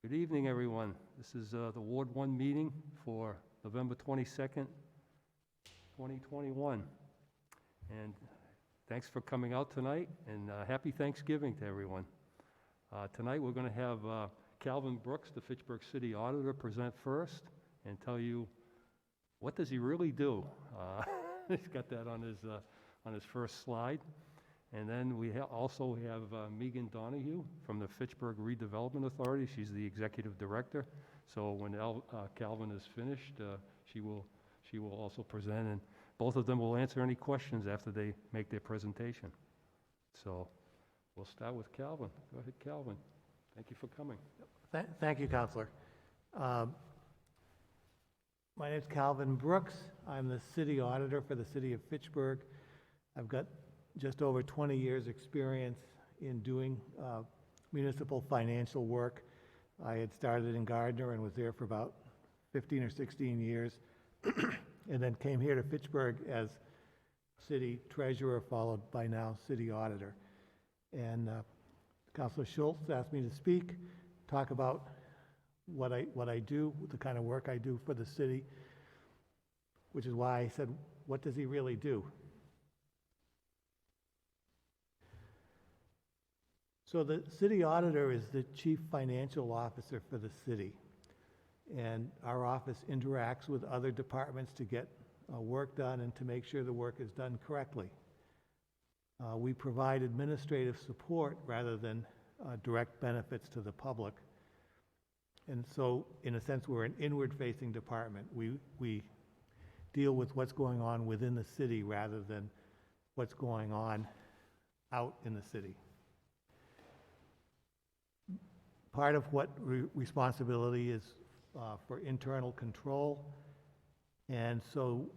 Good evening, everyone. This is the Ward 1 meeting for November 22nd, 2021. And thanks for coming out tonight, and happy Thanksgiving to everyone. Tonight we're going to have Calvin Brooks, the Fitchburg City Auditor, present first and tell you what does he really do. He's got that on his first slide. And then we also have Megan Donahue from the Fitchburg Redevelopment Authority. She's the Executive Director. So when Calvin is finished, she will also present, and both of them will answer any questions after they make their presentation. So we'll start with Calvin. Go ahead, Calvin. Thank you for coming. Thank you, Counselor. My name is Calvin Brooks. I'm the City Auditor for the City of Fitchburg. I've got just over 20 years experience in doing municipal financial work. I had started in Gardner and was there for about 15 or 16 years and then came here to Fitchburg as city treasurer, followed by now city auditor. And Councilor Schultz asked me to speak, talk about what I do, the kind of work I do for the city, which is why I said, what does he really do? So the city auditor is the chief financial officer for the city, and our office interacts with other departments to get work done and to make sure the work is done correctly. We provide administrative support rather than direct benefits to the public, and so in a sense we're an inward-facing department. We deal with what's going on within the city rather than what's going on out in the city. Part of what responsibility is for internal control, and so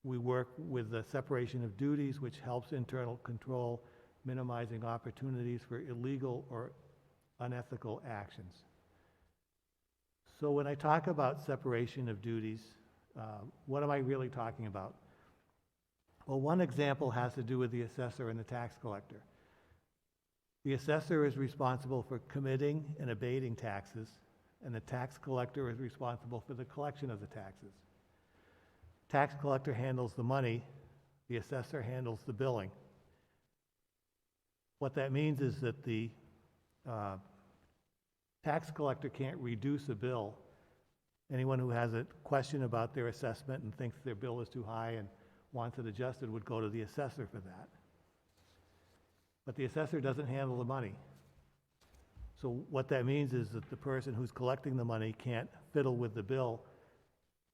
we work with the separation of duties, which helps internal control, minimizing opportunities for illegal or unethical actions. So when I talk about separation of duties, what am I really talking about? Well, one example has to do with the assessor and the tax collector. The assessor is responsible for committing and abating taxes, and the tax collector is responsible for the collection of the taxes. Tax collector handles the money, the assessor handles the billing. What that means is that the tax collector can't reduce a bill. Anyone who has a question about their assessment and thinks their bill is too high and wants it adjusted would go to the assessor for that. But the assessor doesn't handle the money. So what that means is that the person who's collecting the money can't fiddle with the bill,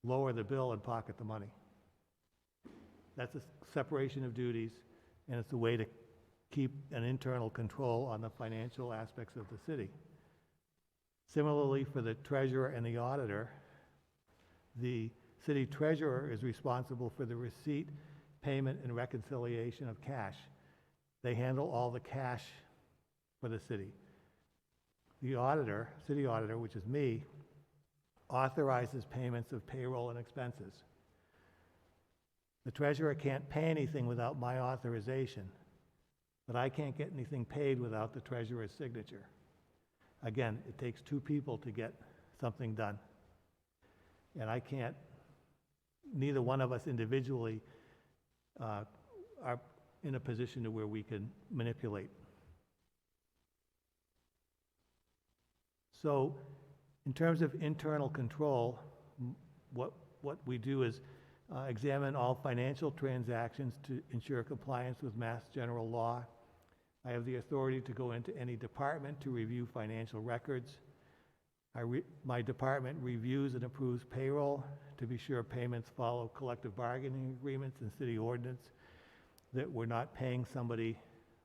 lower the bill, and pocket the money. That's a separation of duties, and it's a way to keep an internal control on the financial aspects of the city. Similarly, for the treasurer and the auditor, the city treasurer is responsible for the receipt, payment, and reconciliation of cash. They handle all the cash for the city. The auditor, city auditor, which is me, authorizes payments of payroll and expenses. The treasurer can't pay anything without my authorization, but I can't get anything paid without the treasurer's signature. Again, it takes two people to get something done. And I can't, neither one of us individually are in a position to where we can manipulate. So in terms of internal control, what we do is examine all financial transactions to ensure compliance with Mass General Law. I have the authority to go into any department to review financial records. My department reviews and approves payroll to be sure payments follow collective bargaining agreements and city ordinance, that we're not paying somebody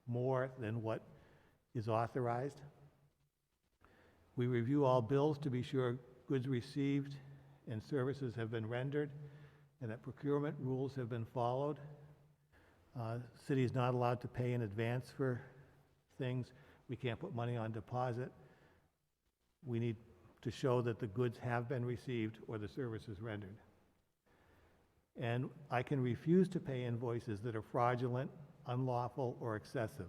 more than what is authorized. We review all bills to be sure goods received and services have been rendered and that procurement rules have been followed. City is not allowed to pay in advance for things. We can't put money on deposit. We need to show that the goods have been received or the services rendered. And I can refuse to pay invoices that are fraudulent, unlawful, or excessive.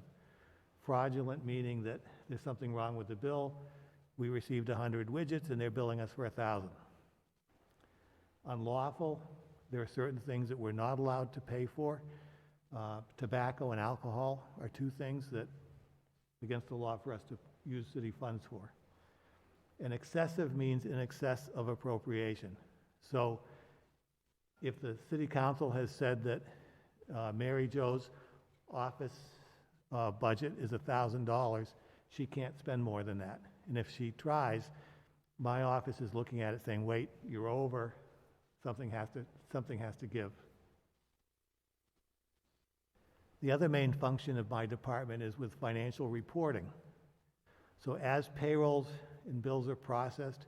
Fraudulent meaning that there's something wrong with the bill. we received 100 widgets and they're billing us for 1,000. Unlawful, there are certain things that we're not allowed to pay for. Tobacco and alcohol are two things that against the law for us to use city funds for. And excessive means in excess of appropriation. So if the city council has said that Mary Jo's office budget is $1,000, she can't spend more than that. And if she tries, my office is looking at it saying, wait, you're over, something has to give. The other main function of my department is with financial reporting. So as payrolls and bills are processed,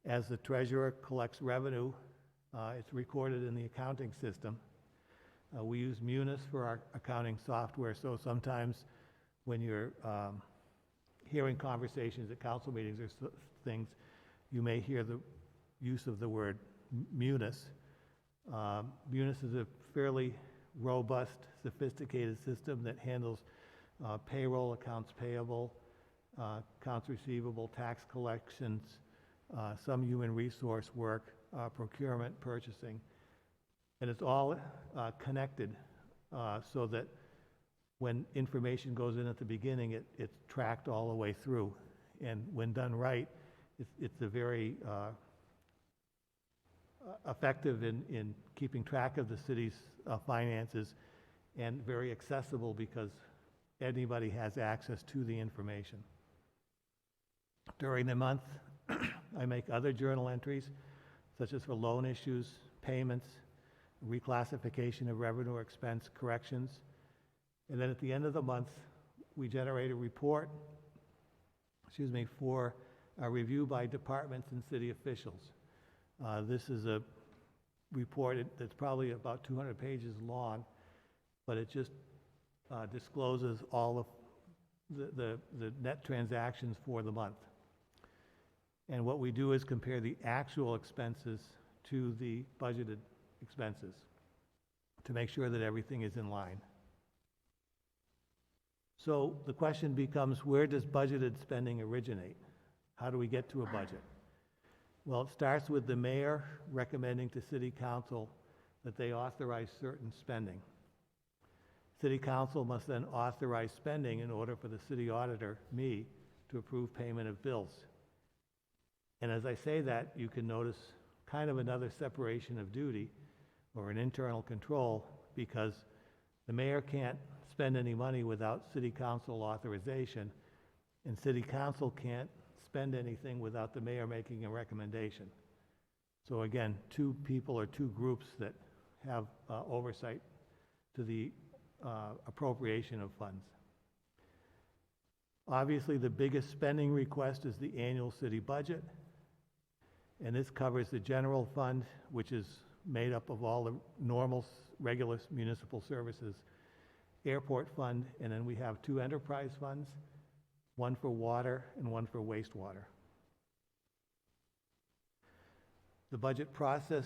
as the treasurer collects revenue, it's recorded in the accounting system. We use Munis for our accounting software, so sometimes when you're hearing conversations at council meetings or things, you may hear the use of the word Munis. Munis is a fairly robust, sophisticated system that handles payroll, accounts payable, accounts receivable, tax collections, some human resource work, procurement, purchasing. And it's all connected so that when information goes in at the beginning, it's tracked all the way through. And when done right, it's a very effective in keeping track of the city's finances and very accessible because anybody has access to the information. During the month, I make other journal entries, such as for loan issues, payments, reclassification of revenue or expense corrections. And then at the end of the month, we generate a report, for a review by departments and city officials. This is a report that's probably about 200 pages long, but it just discloses all of the net transactions for the month. And what we do is compare the actual expenses to the budgeted expenses to make sure that everything is in line. So the question becomes, where does budgeted spending originate? How do we get to a budget? Well, it starts with the mayor recommending to city council that they authorize certain spending. City council must then authorize spending in order for the city auditor, me, to approve payment of bills. And as I say that, you can notice kind of another separation of duty or an internal control, because the mayor can't spend any money without city council authorization, and city council can't spend anything without the mayor making a recommendation. So again, two people or two groups that have oversight to the appropriation of funds. Obviously, the biggest spending request is the annual city budget, and this covers the general fund, which is made up of all the normal, regular municipal services, airport fund, and then we have two enterprise funds, one for water and one for wastewater. The budget process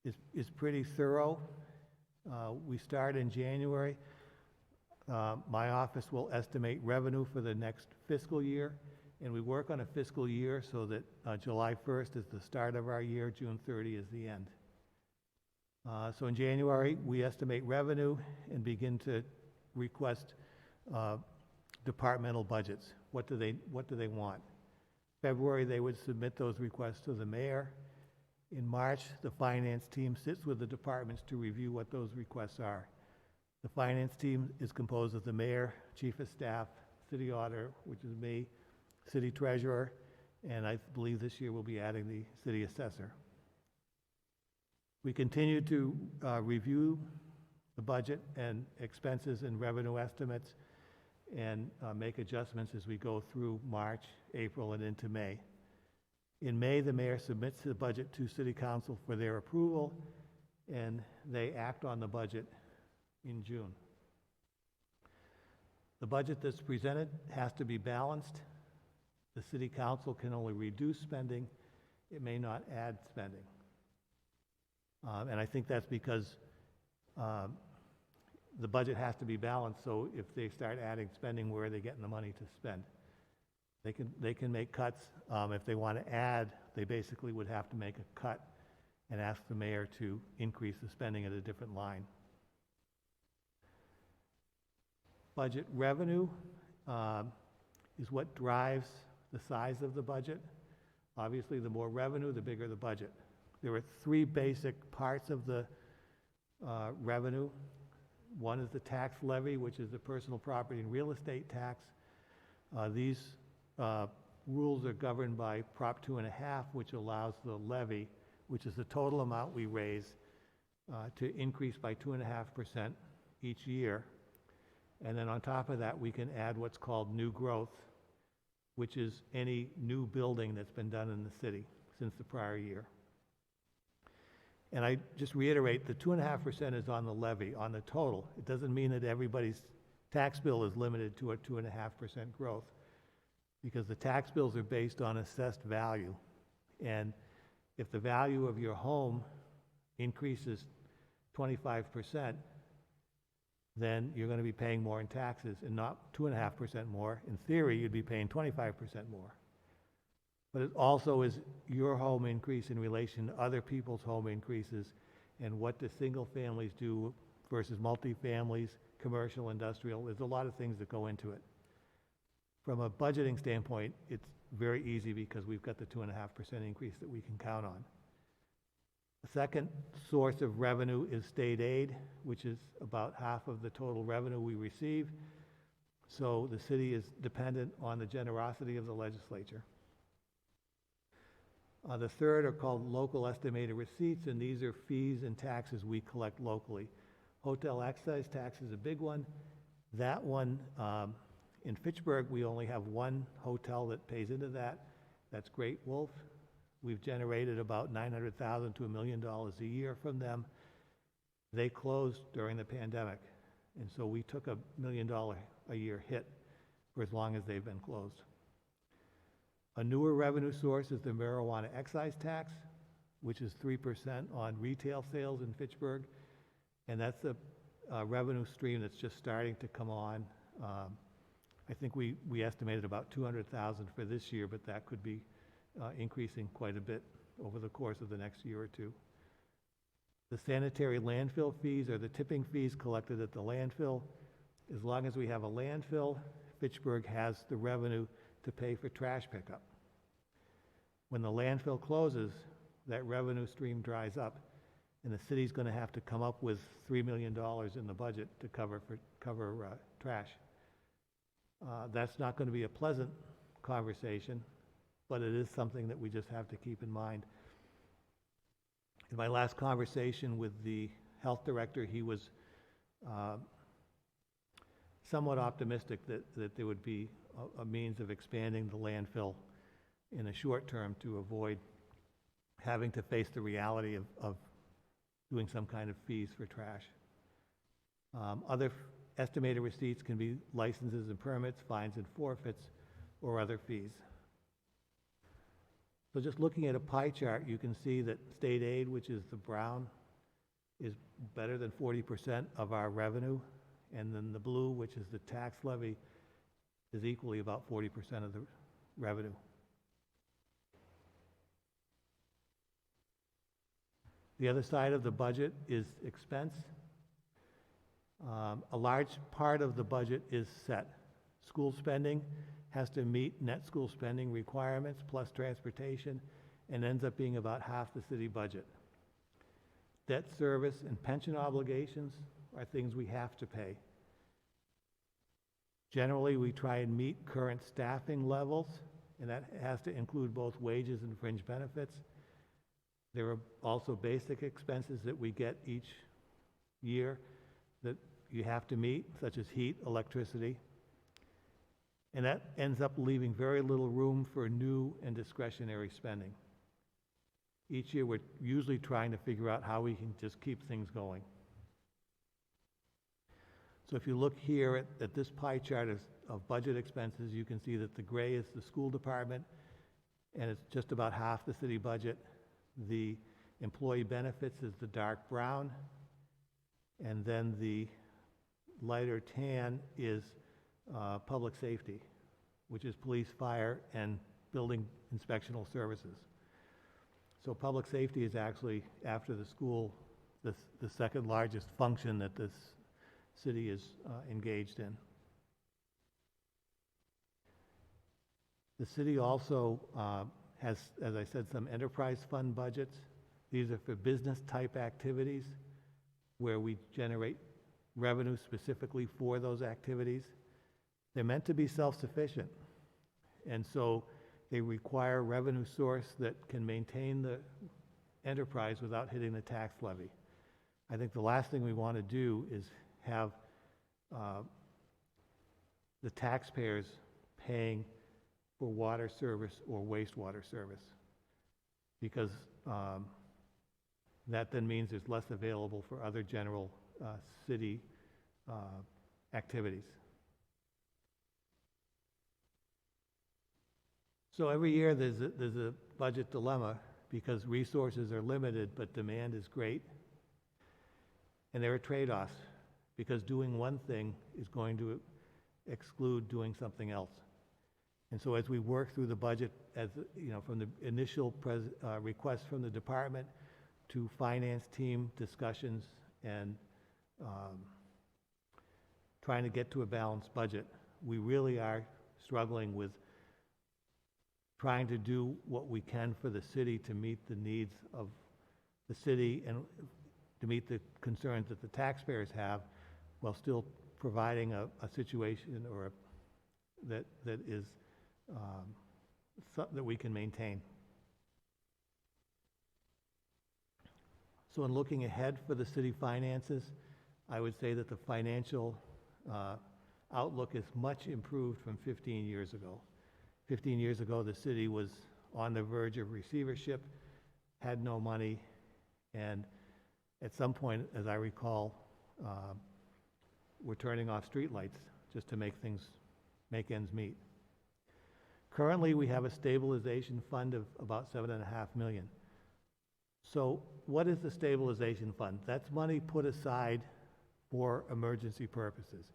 is pretty thorough. We start in January. My office will estimate revenue for the next fiscal year, and we work on a fiscal year so that July 1st is the start of our year, June 30 is the end. So in January, we estimate revenue and begin to request departmental budgets. What do they want? February, they would submit those requests to the mayor. In March, the finance team sits with the departments to review what those requests are. The finance team is composed of the mayor, chief of staff, city auditor, which is me, city treasurer, and I believe this year we'll be adding the city assessor. We continue to review the budget and expenses and revenue estimates and make adjustments as we go through March, April, and into May. In May, the mayor submits the budget to City Council for their approval, and they act on the budget in June. The budget that's presented has to be balanced. The City Council can only reduce spending. It may not add spending. And I think that's because the budget has to be balanced, so if they start adding spending, where are they getting the money to spend? They can make cuts. If they want to add, they basically would have to make a cut and ask the mayor to increase the spending at a different line. Budget revenue is what drives the size of the budget. Obviously, the more revenue, the bigger the budget. There are three basic parts of the revenue. One is the tax levy, which is the personal property and real estate tax. These rules are governed by Prop 2.5, which allows the levy, which is the total amount we raise, to increase by 2.5% each year. And then on top of that, we can add what's called new growth, which is any new building that's been done in the city since the prior year. And I just reiterate, the 2.5% is on the levy, on the total. It doesn't mean that everybody's tax bill is limited to a 2.5% growth, because the tax bills are based on assessed value. And if the value of your home increases 25%, then you're going to be paying more in taxes and not 2.5% more. In theory, you'd be paying 25% more. But it also is your home increase in relation to other people's home increases, and what do single families do versus multifamilies, commercial, industrial. There's a lot of things that go into it. From a budgeting standpoint, it's very easy because we've got the 2.5% increase that we can count on. The second source of revenue is state aid, which is about half of the total revenue we receive. So the city is dependent on the generosity of the legislature. The third are called local estimated receipts, and these are fees and taxes we collect locally. Hotel excise tax is a big one. That one, in Fitchburg, we only have one hotel that pays into that. That's Great Wolf. We've generated about $900,000 to $1 million a year from them. They closed during the pandemic, and so we took $1 million a year hit for as long as they've been closed. A newer revenue source is the marijuana excise tax, which is 3% on retail sales in Fitchburg, and that's a revenue stream that's just starting to come on. I think we estimated about $200,000 for this year, but that could be increasing quite a bit over the course of the next year or two. The sanitary landfill fees are the tipping fees collected at the landfill. As long as we have a landfill, Fitchburg has the revenue to pay for trash pickup. When the landfill closes, that revenue stream dries up, and the city's going to have to come up with $3 million in the budget to cover trash. That's not going to be a pleasant conversation, but it is something that we just have to keep in mind. In my last conversation with the health director, he was somewhat optimistic that there would be a means of expanding the landfill in the short term to avoid having to face the reality of doing some kind of fees for trash. Other estimated receipts can be licenses and permits, fines and forfeits, or other fees. So just looking at a pie chart, you can see that state aid, which is the brown, is better than 40% of our revenue, and then the blue, which is the tax levy, is equally about 40% of the revenue. The other side of the budget is expense. A large part of the budget is set. School spending has to meet net school spending requirements plus transportation, and ends up being about half the city budget. Debt service and pension obligations are things we have to pay. Generally, we try and meet current staffing levels, and that has to include both wages and fringe benefits. There are also basic expenses that we get each year that you have to meet, such as heat, electricity. And that ends up leaving very little room for new and discretionary spending. Each year, we're usually trying to figure out how we can just keep things going. So if you look here at this pie chart of budget expenses, you can see that the gray is the school department, and it's just about half the city budget. The employee benefits is the dark brown, and then the lighter tan is public safety. which is police, fire, and building inspectional services. So public safety is actually, after the school, the second largest function that this city is engaged in. The city also has, as I said, some enterprise fund budgets. These are for business-type activities where we generate revenue specifically for those activities. They're meant to be self-sufficient, and so they require a revenue source that can maintain the enterprise without hitting the tax levy. I think the last thing we want to do is have the taxpayers paying for water service or wastewater service, because that then means there's less available for other general city activities. So every year there's a budget dilemma because resources are limited but demand is great. And there are trade-offs because doing one thing is going to exclude doing something else. And so as we work through the budget, as you know, from the initial request from the department to finance team discussions and trying to get to a balanced budget, we really are struggling with trying to do what we can for the city to meet the needs of the city and to meet the concerns that the taxpayers have, while still providing a situation or that is something that we can maintain. So in looking ahead for the city finances, I would say that the financial outlook is much improved from 15 years ago. 15 years ago, the city was on the verge of receivership, had no money, and at some point, as I recall, we're turning off streetlights just to make ends meet. Currently, we have a stabilization fund of about $7.5 million. So what is the stabilization fund? That's money put aside for emergency purposes.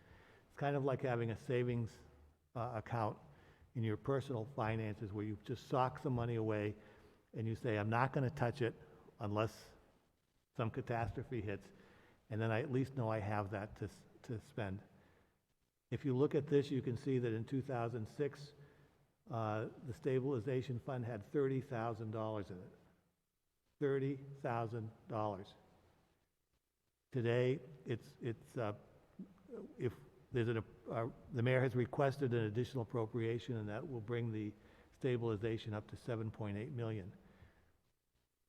It's kind of like having a savings account in your personal finances where you just sock some money away and you say, I'm not going to touch it unless some catastrophe hits, and then I at least know I have that to spend. If you look at this, you can see that in 2006, the stabilization fund had $30,000 in it. $30,000. Today, if there's the mayor has requested an additional appropriation, and that will bring the stabilization up to $7.8 million.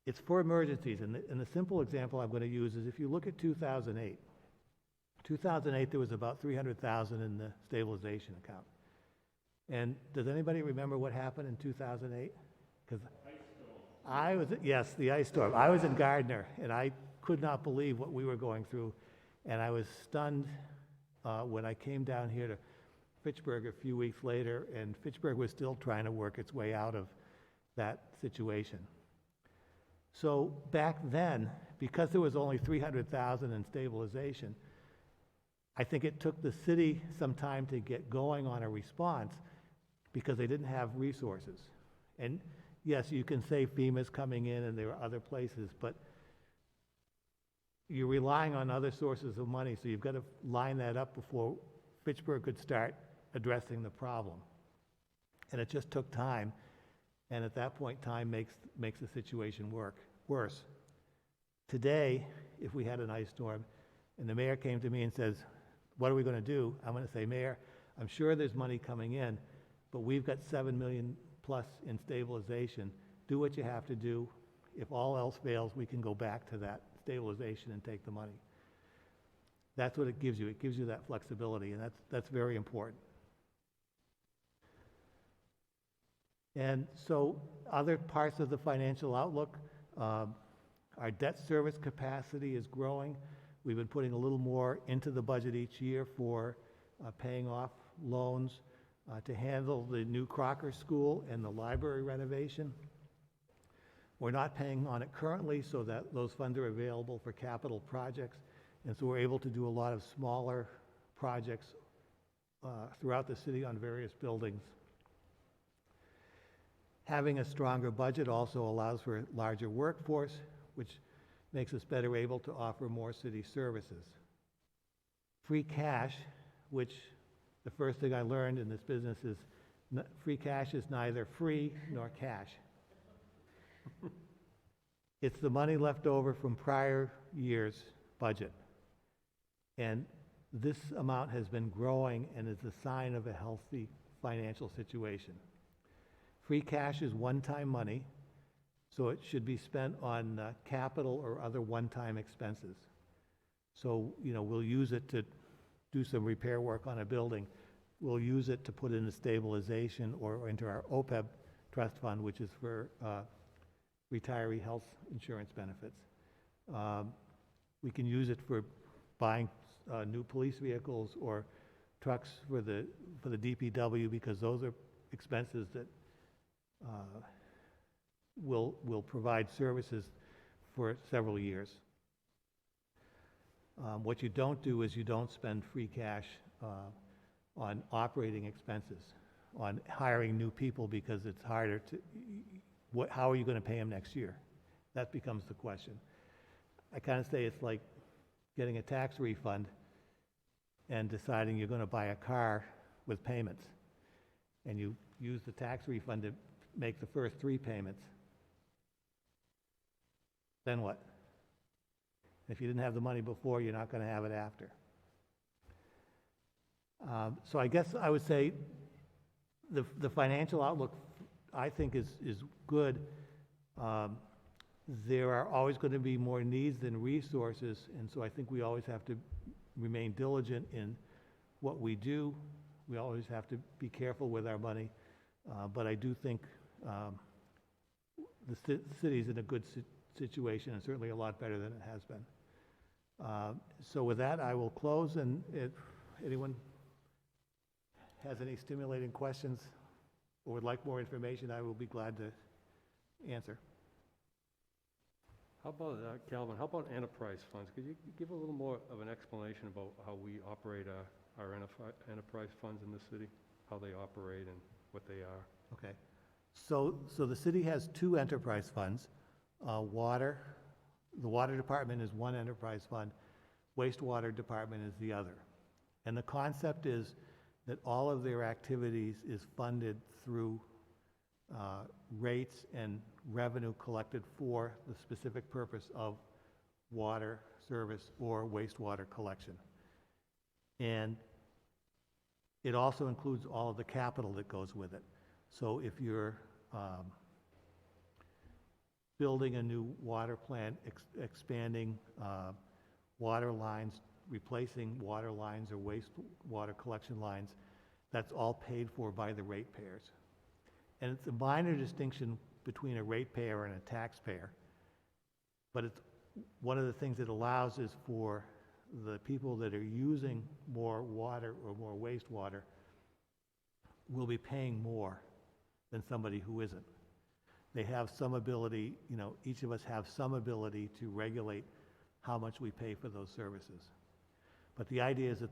It's for emergencies, and the simple example I'm going to use is if you look at 2008. 2008, there was about $300,000 in the stabilization account. And does anybody remember what happened in 2008? Because yes, the ice storm. I was in Gardner, and I could not believe what we were going through, and I was stunned when I came down here to Fitchburg a few weeks later, and Fitchburg was still trying to work its way out of that situation. So back then, because there was only $300,000 in stabilization, I think it took the city some time to get going on a response because they didn't have resources. And yes, you can say FEMA's coming in and there are other places, but you're relying on other sources of money, so you've got to line that up before Fitchburg could start addressing the problem. And it just took time, and at that point, time makes the situation worse. Today, if we had an ice storm, and the mayor came to me and says, what are we going to do? I'm going to say, Mayor, I'm sure there's money coming in, but we've got $7 million plus in stabilization. Do what you have to do. If all else fails, we can go back to that stabilization and take the money. That's what it gives you. It gives you that flexibility, and that's very important. And so other parts of the financial outlook, our debt service capacity is growing. We've been putting a little more into the budget each year for paying off loans to handle the new Crocker School and the library renovation. We're not paying on it currently, so that those funds are available for capital projects, and so we're able to do a lot of smaller projects throughout the city on various buildings Having a stronger budget also allows for a larger workforce, which makes us better able to offer more city services. Free cash, which the first thing I learned in this business is free cash is neither free nor cash. It's the money left over from prior year's budget. And this amount has been growing and is a sign of a healthy financial situation. Free cash is one-time money, so it should be spent on capital or other one-time expenses. So, we'll use it to do some repair work on a building. We'll use it to put into stabilization or into our OPEB trust fund, which is for retiree health insurance benefits. We can use it for buying new police vehicles or trucks for the DPW, because those are expenses that will provide services for several years. What you don't do is you don't spend free cash on operating expenses, on hiring new people, because it's harder to, how are you going to pay them next year? That becomes the question. I kind of say it's like getting a tax refund and deciding you're going to buy a car with payments, and you use the tax refund to make the first 3 payments. Then what? If you didn't have the money before, you're not going to have it after. So I guess I would say the financial outlook, I think, is good. There are always going to be more needs than resources, and so I think we always have to remain diligent in what we do. We always have to be careful with our money, but I do think the city's in a good situation, and certainly a lot better than it has been. So with that, I will close, and if anyone has any stimulating questions or would like more information, I will be glad to answer. How about, Calvin, how about enterprise funds? Could you give a little more of an explanation about how we operate our enterprise funds in the city, how they operate and what they are? Okay. So the city has 2 enterprise funds. Water, the water department is one enterprise fund, wastewater department is the other. And the concept is that all of their activities is funded through rates and revenue collected for the specific purpose of water service or wastewater collection. And it also includes all of the capital that goes with it. So if you're building a new water plant, expanding water lines, replacing water lines or wastewater collection lines, that's all paid for by the ratepayers. And it's a minor distinction between a ratepayer and a taxpayer, but it's one of the things it allows is for the people that are using more water or more wastewater will be paying more than somebody who isn't. They have some ability, each of us have some ability to regulate how much we pay for those services. But the idea is that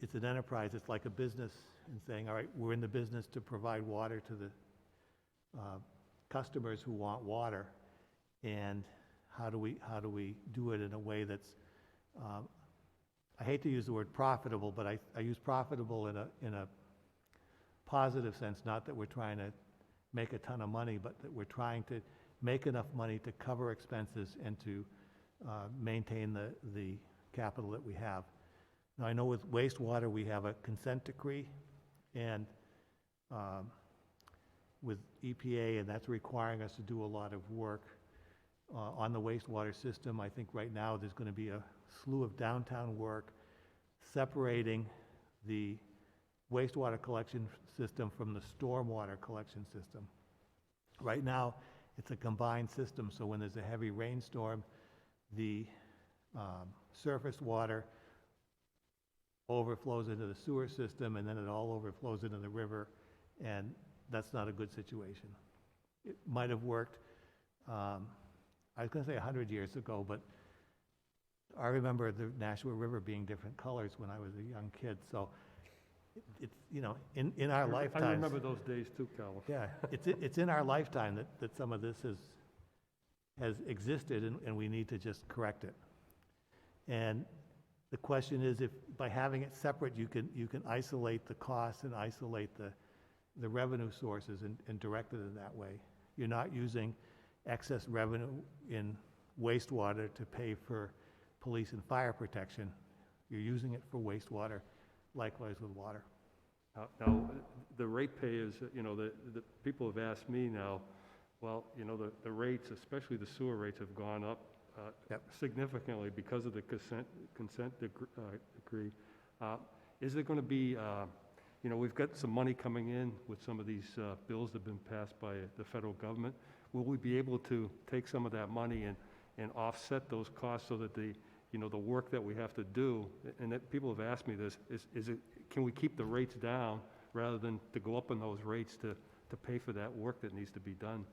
it's an enterprise. It's like a business, and saying, all right, we're in the business to provide water to the customers who want water, and how do we do it in a way that's I hate to use the word profitable, but I use profitable in a positive sense, not that we're trying to make a ton of money, but that we're trying to make enough money to cover expenses and to maintain the capital that we have. Now, I know with wastewater we have a consent decree, and with EPA, and that's requiring us to do a lot of work on the wastewater system. I think right now there's going to be a slew of downtown work separating the wastewater collection system from the stormwater collection system. Right now, it's a combined system, so when there's a heavy rainstorm, the surface water overflows into the sewer system, and then it all overflows into the river, and that's not a good situation. It might have worked, I was going to say 100 years ago, but I remember the Nashua River being different colors when I was a young kid, so it's, you know, in our I lifetimes. remember those days too, Calvin. Yeah, it's in our lifetime that some of this has existed, and we need to just correct it. And the question is, if by having it separate, you can isolate the costs and isolate the revenue sources and direct it in that way. You're not using excess revenue in wastewater to pay for police and fire protection. You're using it for wastewater, likewise with water. Now, the ratepayers, you know, the people have asked me now, well, you know, the rates, especially the sewer rates, have gone up Yep. significantly because of the consent decree. Is there going to be, you know, we've got some money coming in with some of these bills that have been passed by the federal government. Will we be able to take some of that money and offset those costs so that the, you know, the work that we have to do, and that people have asked me this, is it, can we keep the rates down rather than to go up on those rates to pay for that work that needs to be done,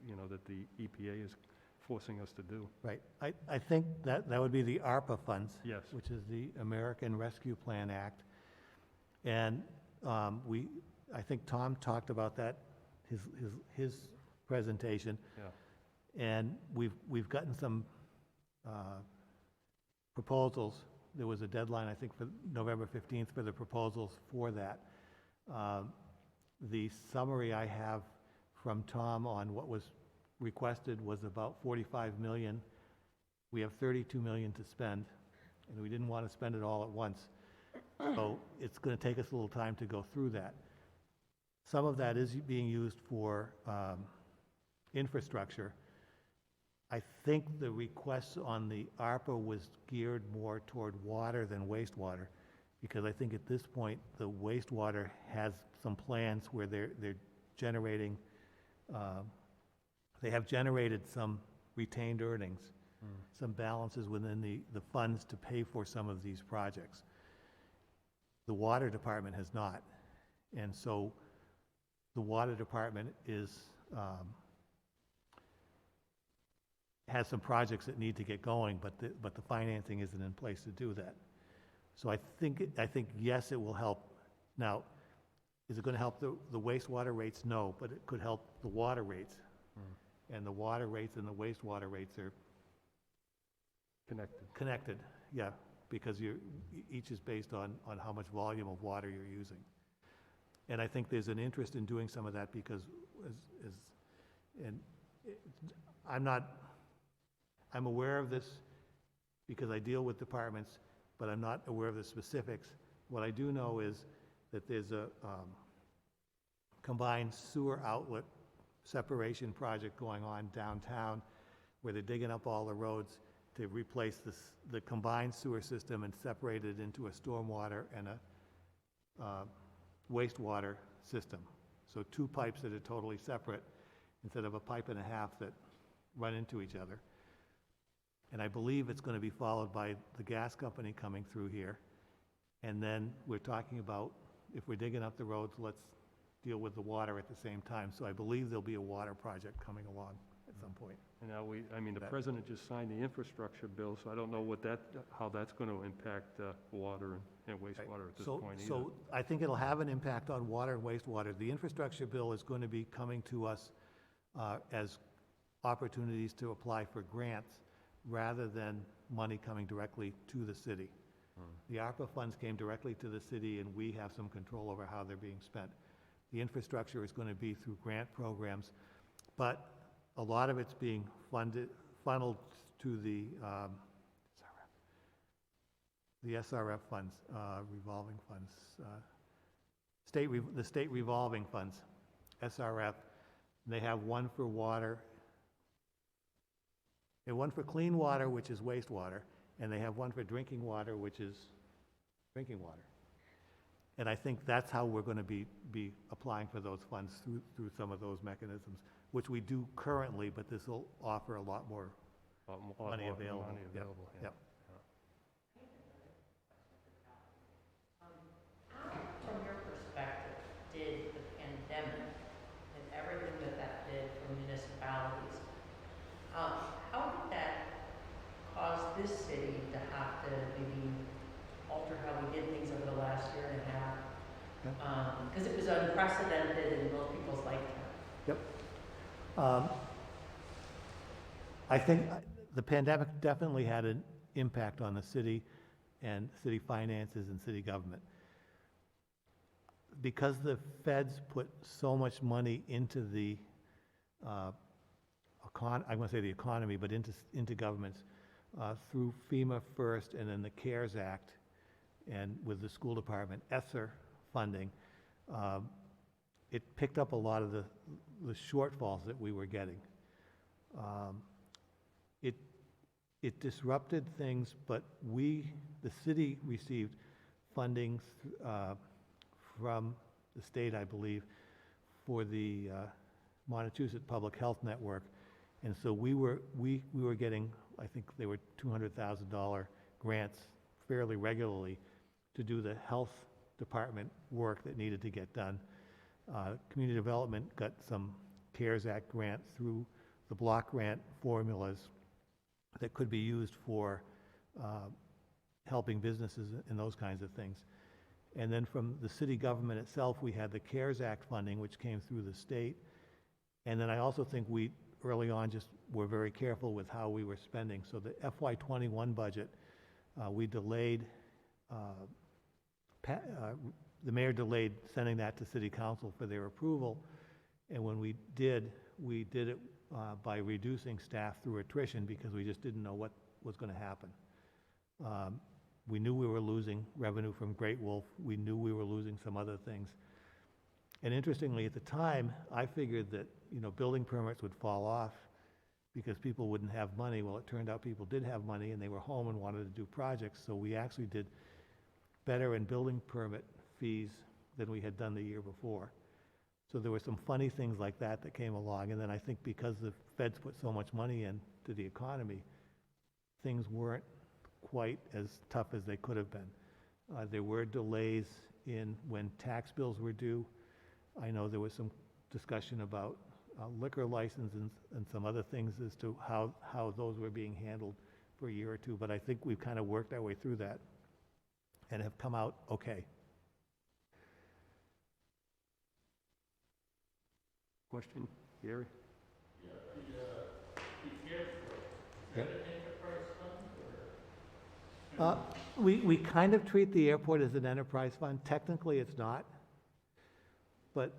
you know, that the EPA is forcing us to do? Right. I think that would be the ARPA funds. Yes. Which is the American Rescue Plan Act. And I think Tom talked about that, his presentation. Yeah. And we've gotten some proposals. There was a deadline, I think, for November 15th for the proposals for that. The summary I have from Tom on what was requested was about 45 million. We have 32 million to spend, and we didn't want to spend it all at once. So it's going to take us a little time to go through that. Some of that is being used for infrastructure. I think the requests on the ARPA was geared more toward water than wastewater, because I think at this point, the wastewater has some plans where they're generating, they have generated some retained earnings, some balances within the funds to pay for some of these projects. The water department has not. And so the water department has some projects that need to get going, but the financing isn't in place to do that. So I think yes, it will help. Now, is it going to help the wastewater rates? No, but it could help the water rates. And the water rates and the wastewater rates are connected, yeah, because each is based on how much volume of water you're using. And I think there's an interest in doing some of that because I'm aware of this because I deal with departments, but I'm not aware of the specifics. What I do know is that there's a combined sewer outlet separation project going on downtown where they're digging up all the roads to replace the combined sewer system and separate it into a stormwater and a wastewater system. So two pipes that are totally separate instead of a pipe and a half that run into each other. And I believe it's going to be followed by the gas company coming through here. And then we're talking about, if we're digging up the roads, let's deal with the water at the same time. So I believe there'll be a water project coming along at some point. And now the president just signed the infrastructure bill, so I don't know how that's going to impact water and wastewater at this point either. So I think it'll have an impact on water and wastewater. The infrastructure bill is going to be coming to us as opportunities to apply for grants rather than money coming directly to the city. The ARPA funds came directly to the city, and we have some control over how they're being spent. The infrastructure is going to be through grant programs, but a lot of it's being funneled to the SRF funds, revolving funds, the state revolving funds, SRF. They have one for water, they have one for clean water, which is wastewater, and they have one for drinking water, which is drinking water. And I think that's how we're going to be applying for those funds through some of those mechanisms, which we do currently, but this will offer a lot more money available. Yep. From your perspective, did the pandemic and everything that did for municipalities, how did that cause this city to have to maybe alter how we did things over the last year and a half Because it was unprecedented in most people's lifetime. I think the pandemic definitely had an impact on the city and city finances and city government. Because the feds put so much money into the, I'm going to say the economy, but into governments, through FEMA first and then the CARES Act, and with the school department, ESSER funding, it picked up a lot of the shortfalls that we were getting. It disrupted things, but the city received funding from the state, I believe, for the Montechusett Public Health Network. And so we were getting, I think they were $200,000 grants fairly regularly to do the health department work that needed to get done. Community development got some CARES Act grant through the block grant formulas that could be used for helping businesses and those kinds of things. And then from the city government itself, we had the CARES Act funding, which came through the state. And then I also think we, early on, just were very careful with how we were spending. So the FY21 budget, we delayed, the mayor delayed sending that to city council for their approval. And when we did it by reducing staff through attrition because we just didn't know what was going to happen. We knew we were losing revenue from Great Wolf. We knew we were losing some other things. And interestingly, at the time, I figured that, building permits would fall off because people wouldn't have money. Well, it turned out people did have money and they were home and wanted to do projects. So we actually did better in building permit fees than we had done the year before. So there were some funny things like that came along. And then I think because the feds put so much money into the economy, things weren't quite as tough as they could have been. There were delays in when tax bills were due. I know there was some discussion about liquor licenses and some other things as to how those were being handled for a year or two, but I think we've kind of worked our way through that and have come out okay. Question, Gary? We kind of treat the airport as an enterprise fund. Technically, it's not. But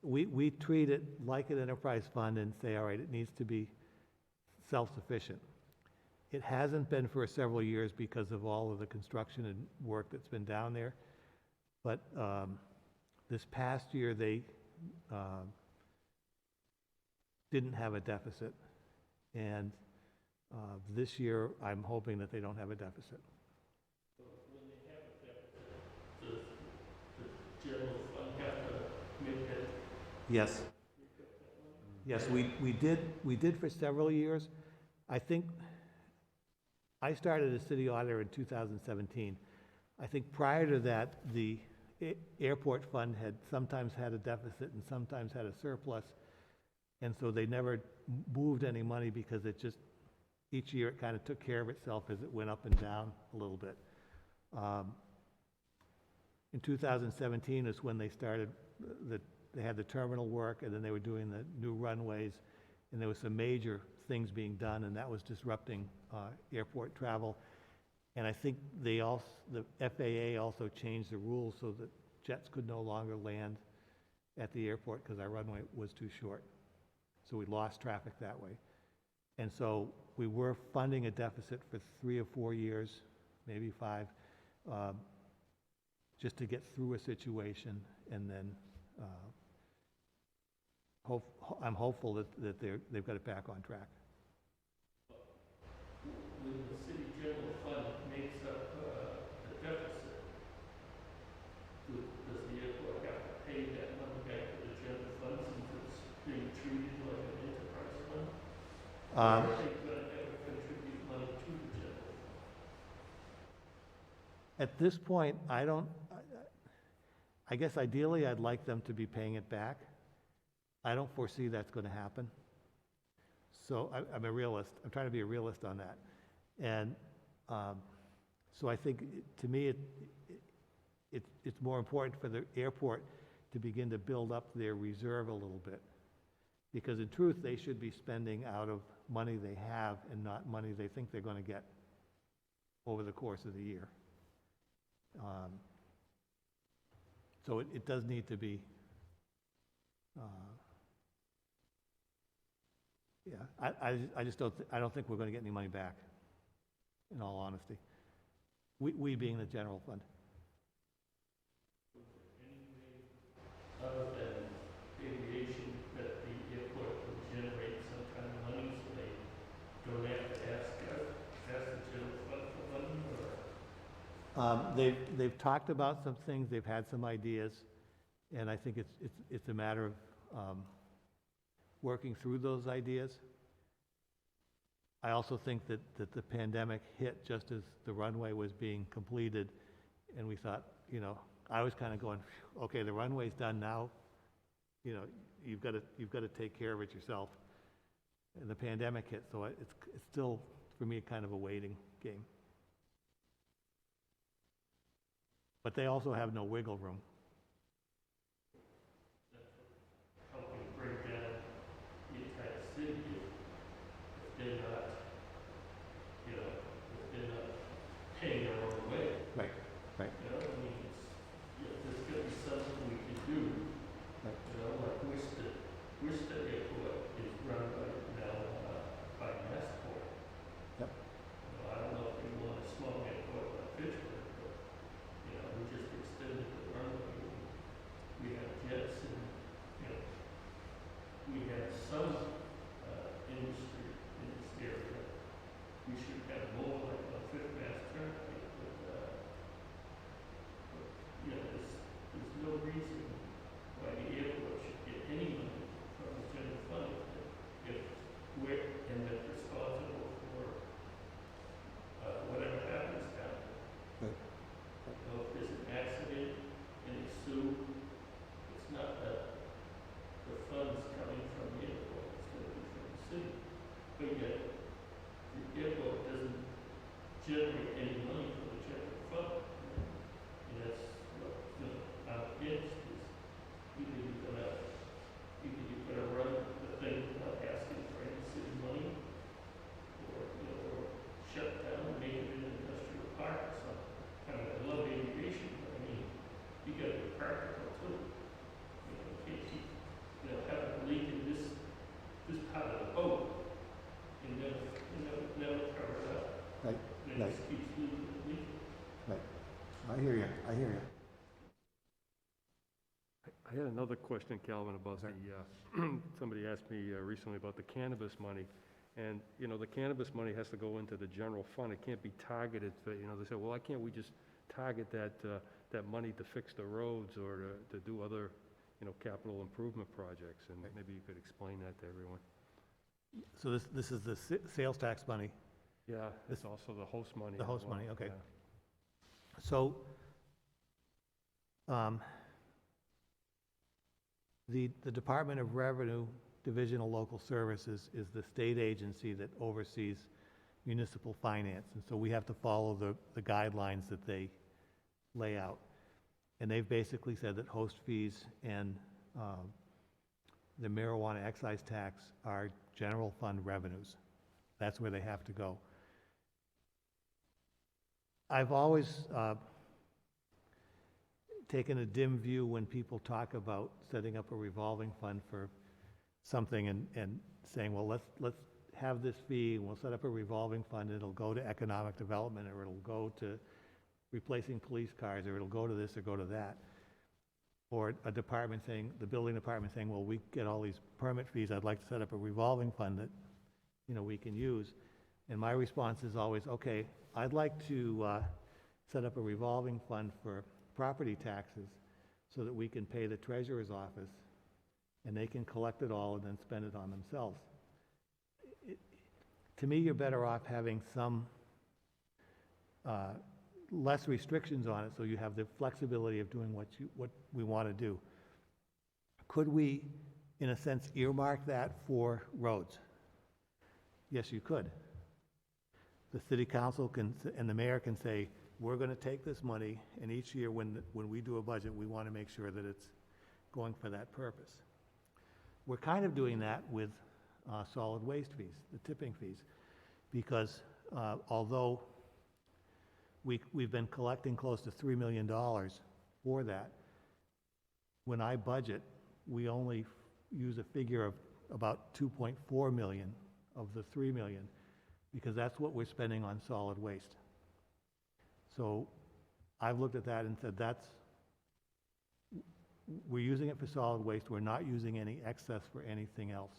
we treat it like an enterprise fund and say, all right, it needs to be self-sufficient. It hasn't been for several years because of all of the construction and work that's been down there. But this past year, they didn't have a deficit. And this year, I'm hoping that they don't have a deficit. So when they have a deficit, does the general fund have to make that? Yes. Yes, we did for several years. I think I started as city auditor in 2017. I think prior to that, the airport fund had sometimes had a deficit and sometimes had a surplus. And so they never moved any money because it just, each year it kind of took care of itself as it went up and down a little bit. In 2017 is when they started, they had the terminal work and then they were doing the new runways and there was some major things being done and that was disrupting airport travel. And I think the FAA also changed the rules so that jets could no longer land at the airport because our runway was too short. So we lost traffic that way. And so we were funding a deficit for 3 or 4 years, maybe 5, just to get through a situation. And then I'm hopeful that they've got it back on track. When the city general fund makes up the deficit, does the airport have to pay that money back to the general fund since it's being treated like an enterprise fund? Or are they going to ever contribute money to the general fund? At this point, I guess ideally I'd like them to be paying it back. I don't foresee that's going to happen. So I'm a realist. I'm trying to be a realist on that. And so I think, to me, it's more important for the airport to begin to build up their reserve a little bit. Because in truth, they should be spending out of money they have and not money they think they're gonna get over the course of the year. So it does need to be, yeah, I just don't, I don't think we're gonna get any money back, in all honesty. We being the general fund. Other than aviation, that the airport will generate some kind of money, so they don't have to ask the general fund for money, or? They've talked about some things, they've had some ideas, and I think it's a matter of working through those ideas. I also think that the pandemic hit just as the runway was being completed, and we thought, you know, I was kind of going, "Phew, okay, the runway's done now, you know, you've got to take care of it yourself." And the pandemic hit, so it's still, for me, kind of a waiting game. But they also have no wiggle room. Helping bring down the entire city if they're not, you know, if they're not paying their own way. Right, right. You know, I mean, it's, you know, there's got to be something we can do. Right. You know, like Worcester Airport is run by Massport. Yep. You know, I don't know if we want a small airport like Pittsburgh, but, you know, we just extended the runway. We have jets and, you know, we have some industry in this area. We should have more like a Fifth Mass Turnpike, but, you know, there's no reason why the airport should get any money from the general fund if we're responsible for whatever happens down there. Right. You know, if there's an accident and they sue, it's not the funds coming from the airport, it's going to be from the city. But yet, the airport doesn't generate any money from the general fund. And that's what, you know, I'm against is either you're gonna run the thing without asking for any city money, or, you know, or shut down, make it an industrial park or something. I mean, I love aviation, but I mean, you gotta be practical too. You know, you can't keep, you know, having a leak in this part of the boat, and never cover it up. Right, And it just keeps leaking. right. I hear you, I hear you. I had another question, Calvin, about the, somebody asked me recently about the cannabis money. And, you know, the cannabis money has to go into the general fund. It can't be targeted for, you know, they say, well, why can't we just target that money to fix the roads or to do other, you know, capital improvement projects? And maybe you could explain that to everyone. So this is the sales tax money. Yeah, it's also the host money. The as host well, money, okay. yeah. So, the Department of Revenue Division of Local Services is the state agency that oversees municipal finance. And so we have to follow the guidelines that they lay out. And they've basically said that host fees and the marijuana excise tax are general fund revenues. That's where they have to go. I've always taken a dim view when people talk about setting up a revolving fund for something and saying, well, let's have this fee, and we'll set up a revolving fund, and it'll go to economic development, or it'll go to replacing police cars, or it'll go to this or go to that. Or a department saying, the building department saying, well, we get all these permit fees, I'd like to set up a revolving fund that, you know, we can use. And my response is always, okay, I'd like to set up a revolving fund for property taxes so that we can pay the treasurer's office and they can collect it all and then spend it on themselves. To me, you're better off having some less restrictions on it so you have the flexibility of doing what we want to do. Could we, in a sense, earmark that for roads? Yes, you could. The city council can, and the mayor can say, we're gonna take this money, and each year when we do a budget, we wanna make sure that it's going for that purpose. We're kind of doing that with solid waste fees, the tipping fees, because although we've been collecting close to $3 million for that, when I budget, we only use a figure of about 2.4 million of the 3 million, because that's what we're spending on solid waste. So I've looked at that and said we're using it for solid waste, we're not using any excess for anything else.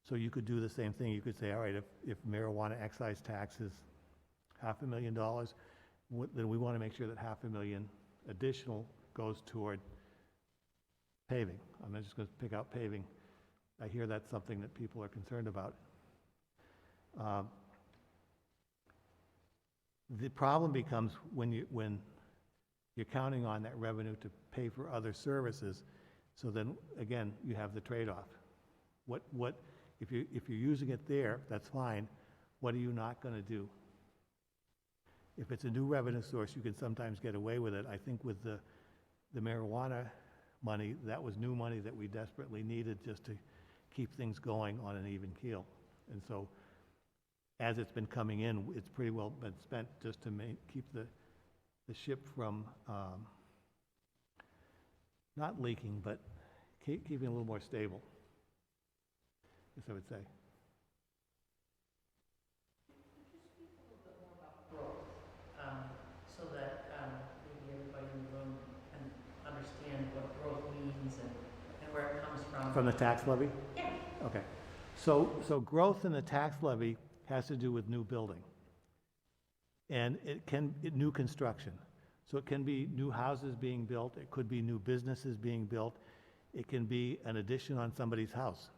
So you could do the same thing. You could say, all right, if marijuana excise tax is $500,000, then we want to make sure that $500,000 additional goes toward paving. I'm just going to pick out paving. I hear that's something that people are concerned about. The problem becomes when you're counting on that revenue to pay for other services. So then again, you have the trade-off. What if you're using it there, that's fine. What are you not going to do? If it's a new revenue source, you can sometimes get away with it. I think with the marijuana money, that was new money that we desperately needed just to keep things going on an even keel. And so as it's been coming in, it's pretty well been spent just to keep the ship from not leaking, but keeping a little more stable, as I would say. Growth, so that maybe everybody in the room can understand what growth means and where it comes from. From the tax levy? Yeah. Okay. So growth in the tax levy has to do with new building. And new construction. So it can be new houses being built, it could be new businesses being built, it can be an addition on somebody's house.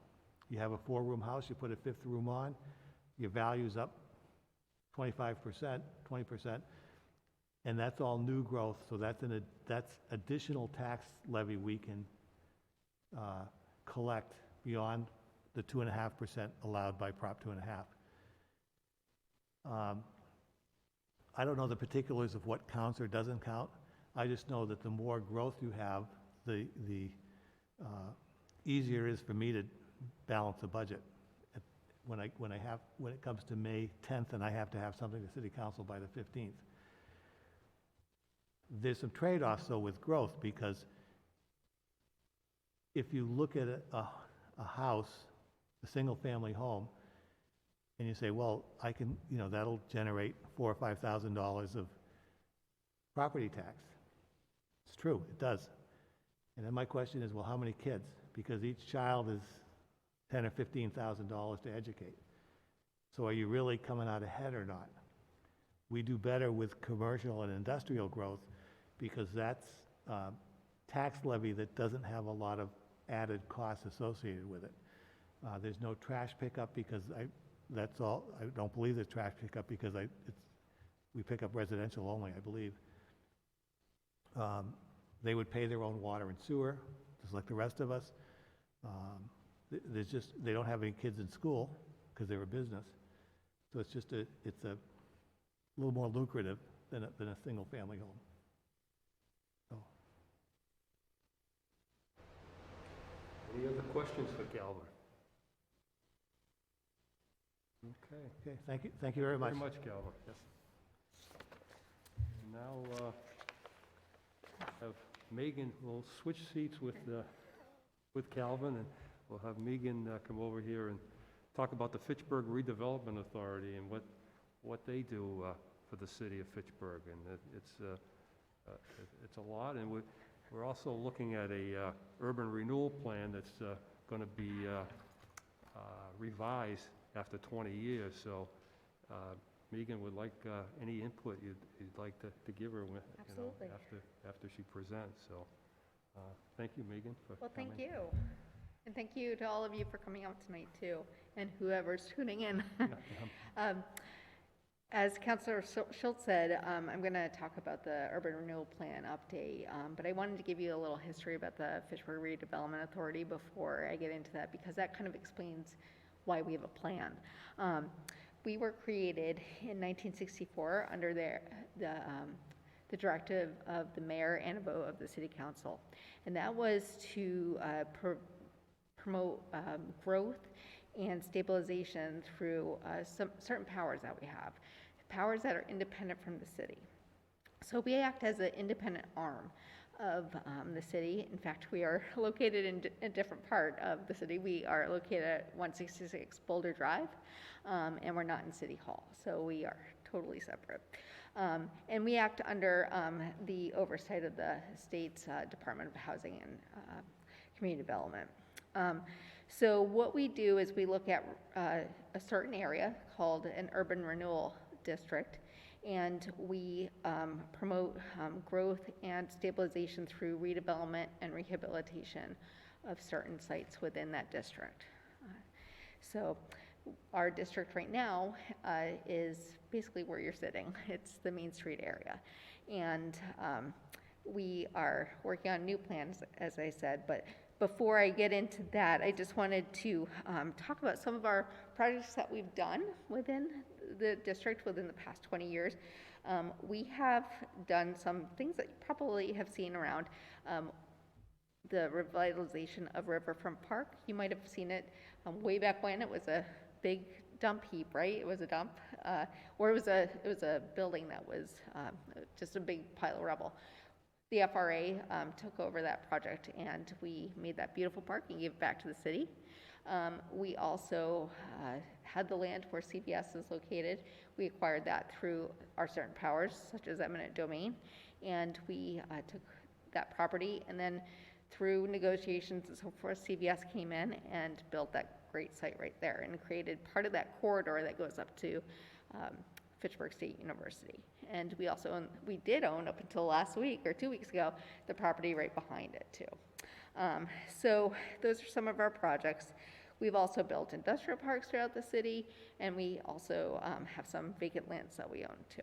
You have a 4-room house, you put a 5th room on, your value's up 25%, 20%, and that's all new growth, so that's additional tax levy we can collect beyond the 2.5% allowed by Prop 2.5. I don't know the particulars of what counts or doesn't count. I just know that the more growth you have, the easier it is for me to balance a budget. When it comes to May 10th and I have to have something to City Council by the 15th. There's some trade-offs though with growth, because if you look at a house, a single-family home, and you say, well, I can, that'll generate $4,000 or $5,000 of property tax. It's true, it does. And then my question is, well, how many kids? Because each child is $10,000 or $15,000 to educate. So are you really coming out ahead or not? We do better with commercial and industrial growth because that's tax levy that doesn't have a lot of added costs associated with it. There's no trash pickup because I don't believe there's trash pickup because we pick up residential only, I believe. They would pay their own water and sewer, just like the rest of us. They don't have any kids in school because they're a business. So it's a little more lucrative than a single family home. So. Any other questions for Calvin? Okay. Okay, thank you very much. Very much, Calvin. Yes. Now, have Megan, we'll switch seats with Calvin, and we'll have Megan come over here and talk about the Fitchburg Redevelopment Authority and what they do for the city of Fitchburg. And it's a lot, and we're also looking at a urban renewal plan that's going to be revised after 20 years. So Megan would like any input you'd like to give her when, Absolutely. after she presents. So thank you, Megan, for Well, coming. thank you. And thank you to all of you for coming out tonight, too, and whoever's tuning in. As Councilor Schultz said, I'm going to talk about the Urban Renewal Plan update, but I wanted to give you a little history about the Fitchburg Redevelopment Authority before I get into that, because that kind of explains why we have a plan. We were created in 1964 under the directive of the mayor and a vote of the city council. And that was to promote growth and stabilization through some certain powers that we have, powers that are independent from the city. So we act as an independent arm of the city. In fact, we are located in a different part of the city. We are located at 166 Boulder Drive, and we're not in City Hall, so we are totally separate. And we act under the oversight of the state's Department of Housing and Community Development. So what we do is we look at a certain area called an urban renewal district, and we promote growth and stabilization through redevelopment and rehabilitation of certain sites within that district. So our district right now is basically where you're sitting. It's the Main Street area. And we are working on new plans, as I said, but before I get into that, I just wanted to talk about some of our projects that we've done within the district within the past 20 years. We have done some things that you probably have seen around the revitalization of Riverfront Park. You might have seen it way back when. It was a big dump heap, right? It was a dump, or it was a building that was just a big pile of rubble. The FRA took over that project, and we made that beautiful park and gave it back to the city. We also had the land where CVS is located. We acquired that through our certain powers, such as eminent domain, and we took that property, and then through negotiations and so forth, CVS came in and built that great site right there and created part of that corridor that goes up to Fitchburg State University. And we did own up until last week or 2 weeks ago, the property right behind it too. So those are some of our projects. We've also built industrial parks throughout the city, and we also have some vacant lands that we own too.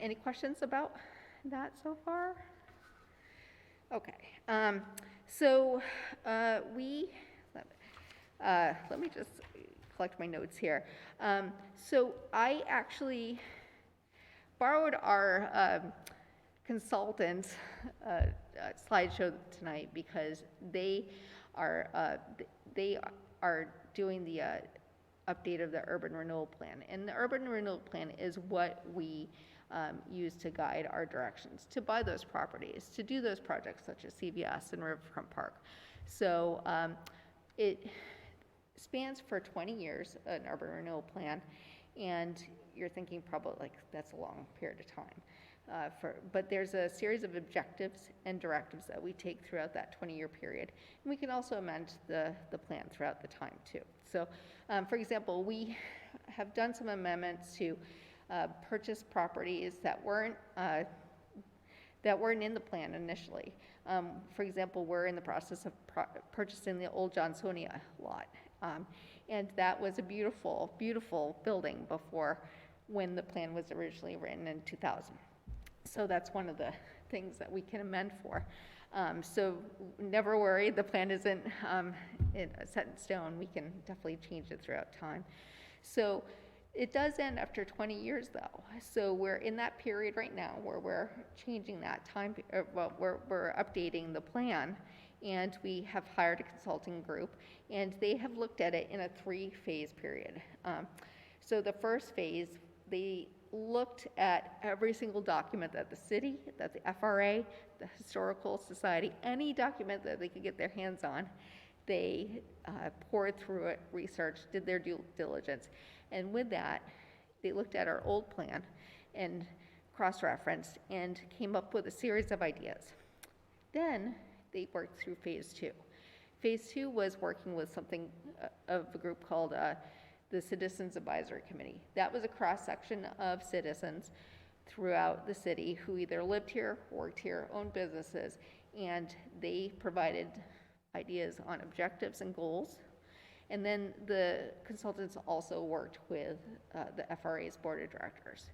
Any questions about that so far? Okay. So let me just collect my notes here. So I actually borrowed our consultant's slideshow tonight because they are doing the update of the urban renewal plan. And the urban renewal plan is what we use to guide our directions, to buy those properties, to do those projects such as CVS and Riverfront Park. So it spans for 20 years, an urban renewal plan, and you're thinking probably like that's a long period of time. But there's a series of objectives and directives that we take throughout that 20-year period. And we can also amend the plan throughout the time too. So for example, we have done some amendments to purchase properties that weren't in the plan initially. For example, we're in the process of purchasing the old Johnsonia lot. And that was a beautiful, beautiful building before when the plan was originally written in 2000. So that's one of the things that we can amend for. So never worry, the plan isn't set in stone. We can definitely change it throughout time. So it does end after 20 years though. So we're in that period right now where we're changing that time, we're updating the plan, and we have hired a consulting group, and they have looked at it in a 3-phase period. So the first phase, they looked at every single document that the city, that the FRA, the Historical Society, any document that they could get their hands on, they poured through it, researched, did their due diligence. And with that, they looked at our old plan and cross-referenced and came up with a series of ideas. Then they worked through phase 2. Phase 2 was working with something of a group called the Citizens Advisory Committee. That was a cross-section of citizens throughout the city who either lived here, worked here, owned businesses, and they provided ideas on objectives and goals. And then the consultants also worked with the FRA's board of directors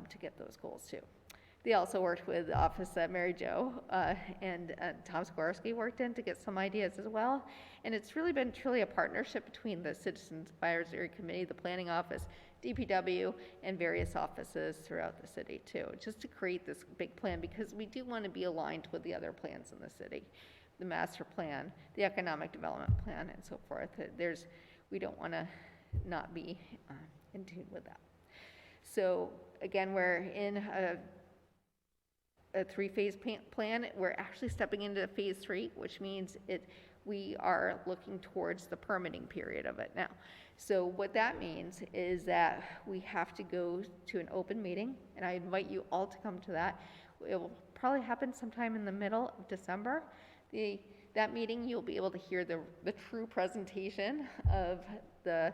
to get those goals too. They also worked with the office that Mary Jo and Tom Skorsky worked in to get some ideas as well. And it's really been truly a partnership between the Citizens Advisory Committee, the Planning Office, DPW, and various offices throughout the city too, just to create this big plan, because we do want to be aligned with the other plans in the city, the master plan, the economic development plan, and so forth. We don't want to not be in tune with that. So again, we're in a three-phase plan. We're actually stepping into phase 3, which means we are looking towards the permitting period of it now. So what that means is that we have to go to an open meeting, and I invite you all to come to that. It will probably happen sometime in the middle of December. That meeting, you'll be able to hear the true presentation of the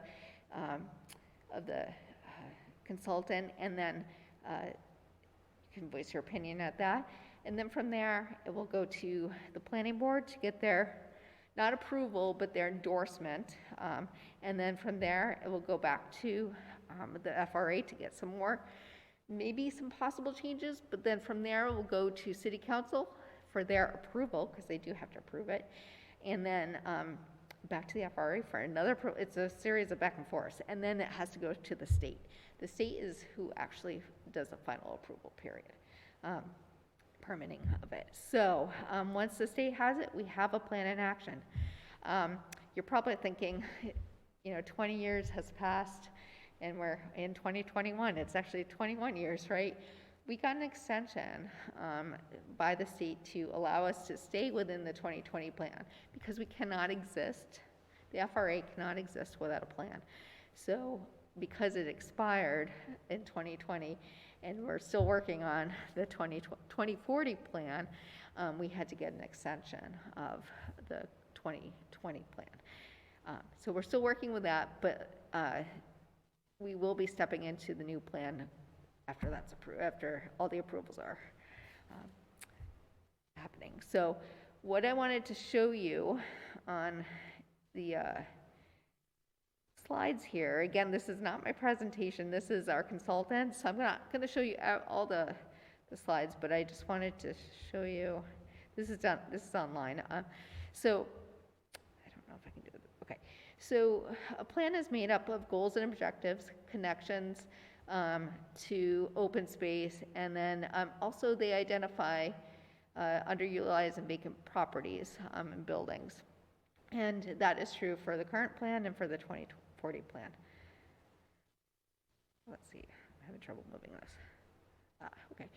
consultant, and then you can voice your opinion at that. And then from there, it will go to the planning board to get their, not approval, but their endorsement. And then from there, it will go back to the FRA to get some more, maybe some possible changes. But then from there, it will go to City Council for their approval, because they do have to approve it. And then back to the FRA for another, it's a series of back and forth. And then it has to go to the state. The state is who actually does the final approval period, permitting of it. So once the state has it, we have a plan in action. You're probably thinking, 20 years has passed and we're in 2021. It's actually 21 years, right? We got an extension by the state to allow us to stay within the 2020 plan, because we cannot exist, the FRA cannot exist without a plan. So because it expired in 2020 and we're still working on the 2040 plan, we had to get an extension of the 2020 plan. So we're still working with that, but we will be stepping into the new plan after that's approved, after all the approvals are happening. So what I wanted to show you on the slides here, again, this is not my presentation, this is our consultant, so I'm not going to show you all the slides, but I just wanted to show you, this is online. So I don't know if I can do it. Okay, so a plan is made up of goals and objectives, connections to open space, and then also they identify underutilized and vacant properties and buildings. And that is true for the current plan and for the 2040 plan. Let's see, I'm having trouble moving this. Okay,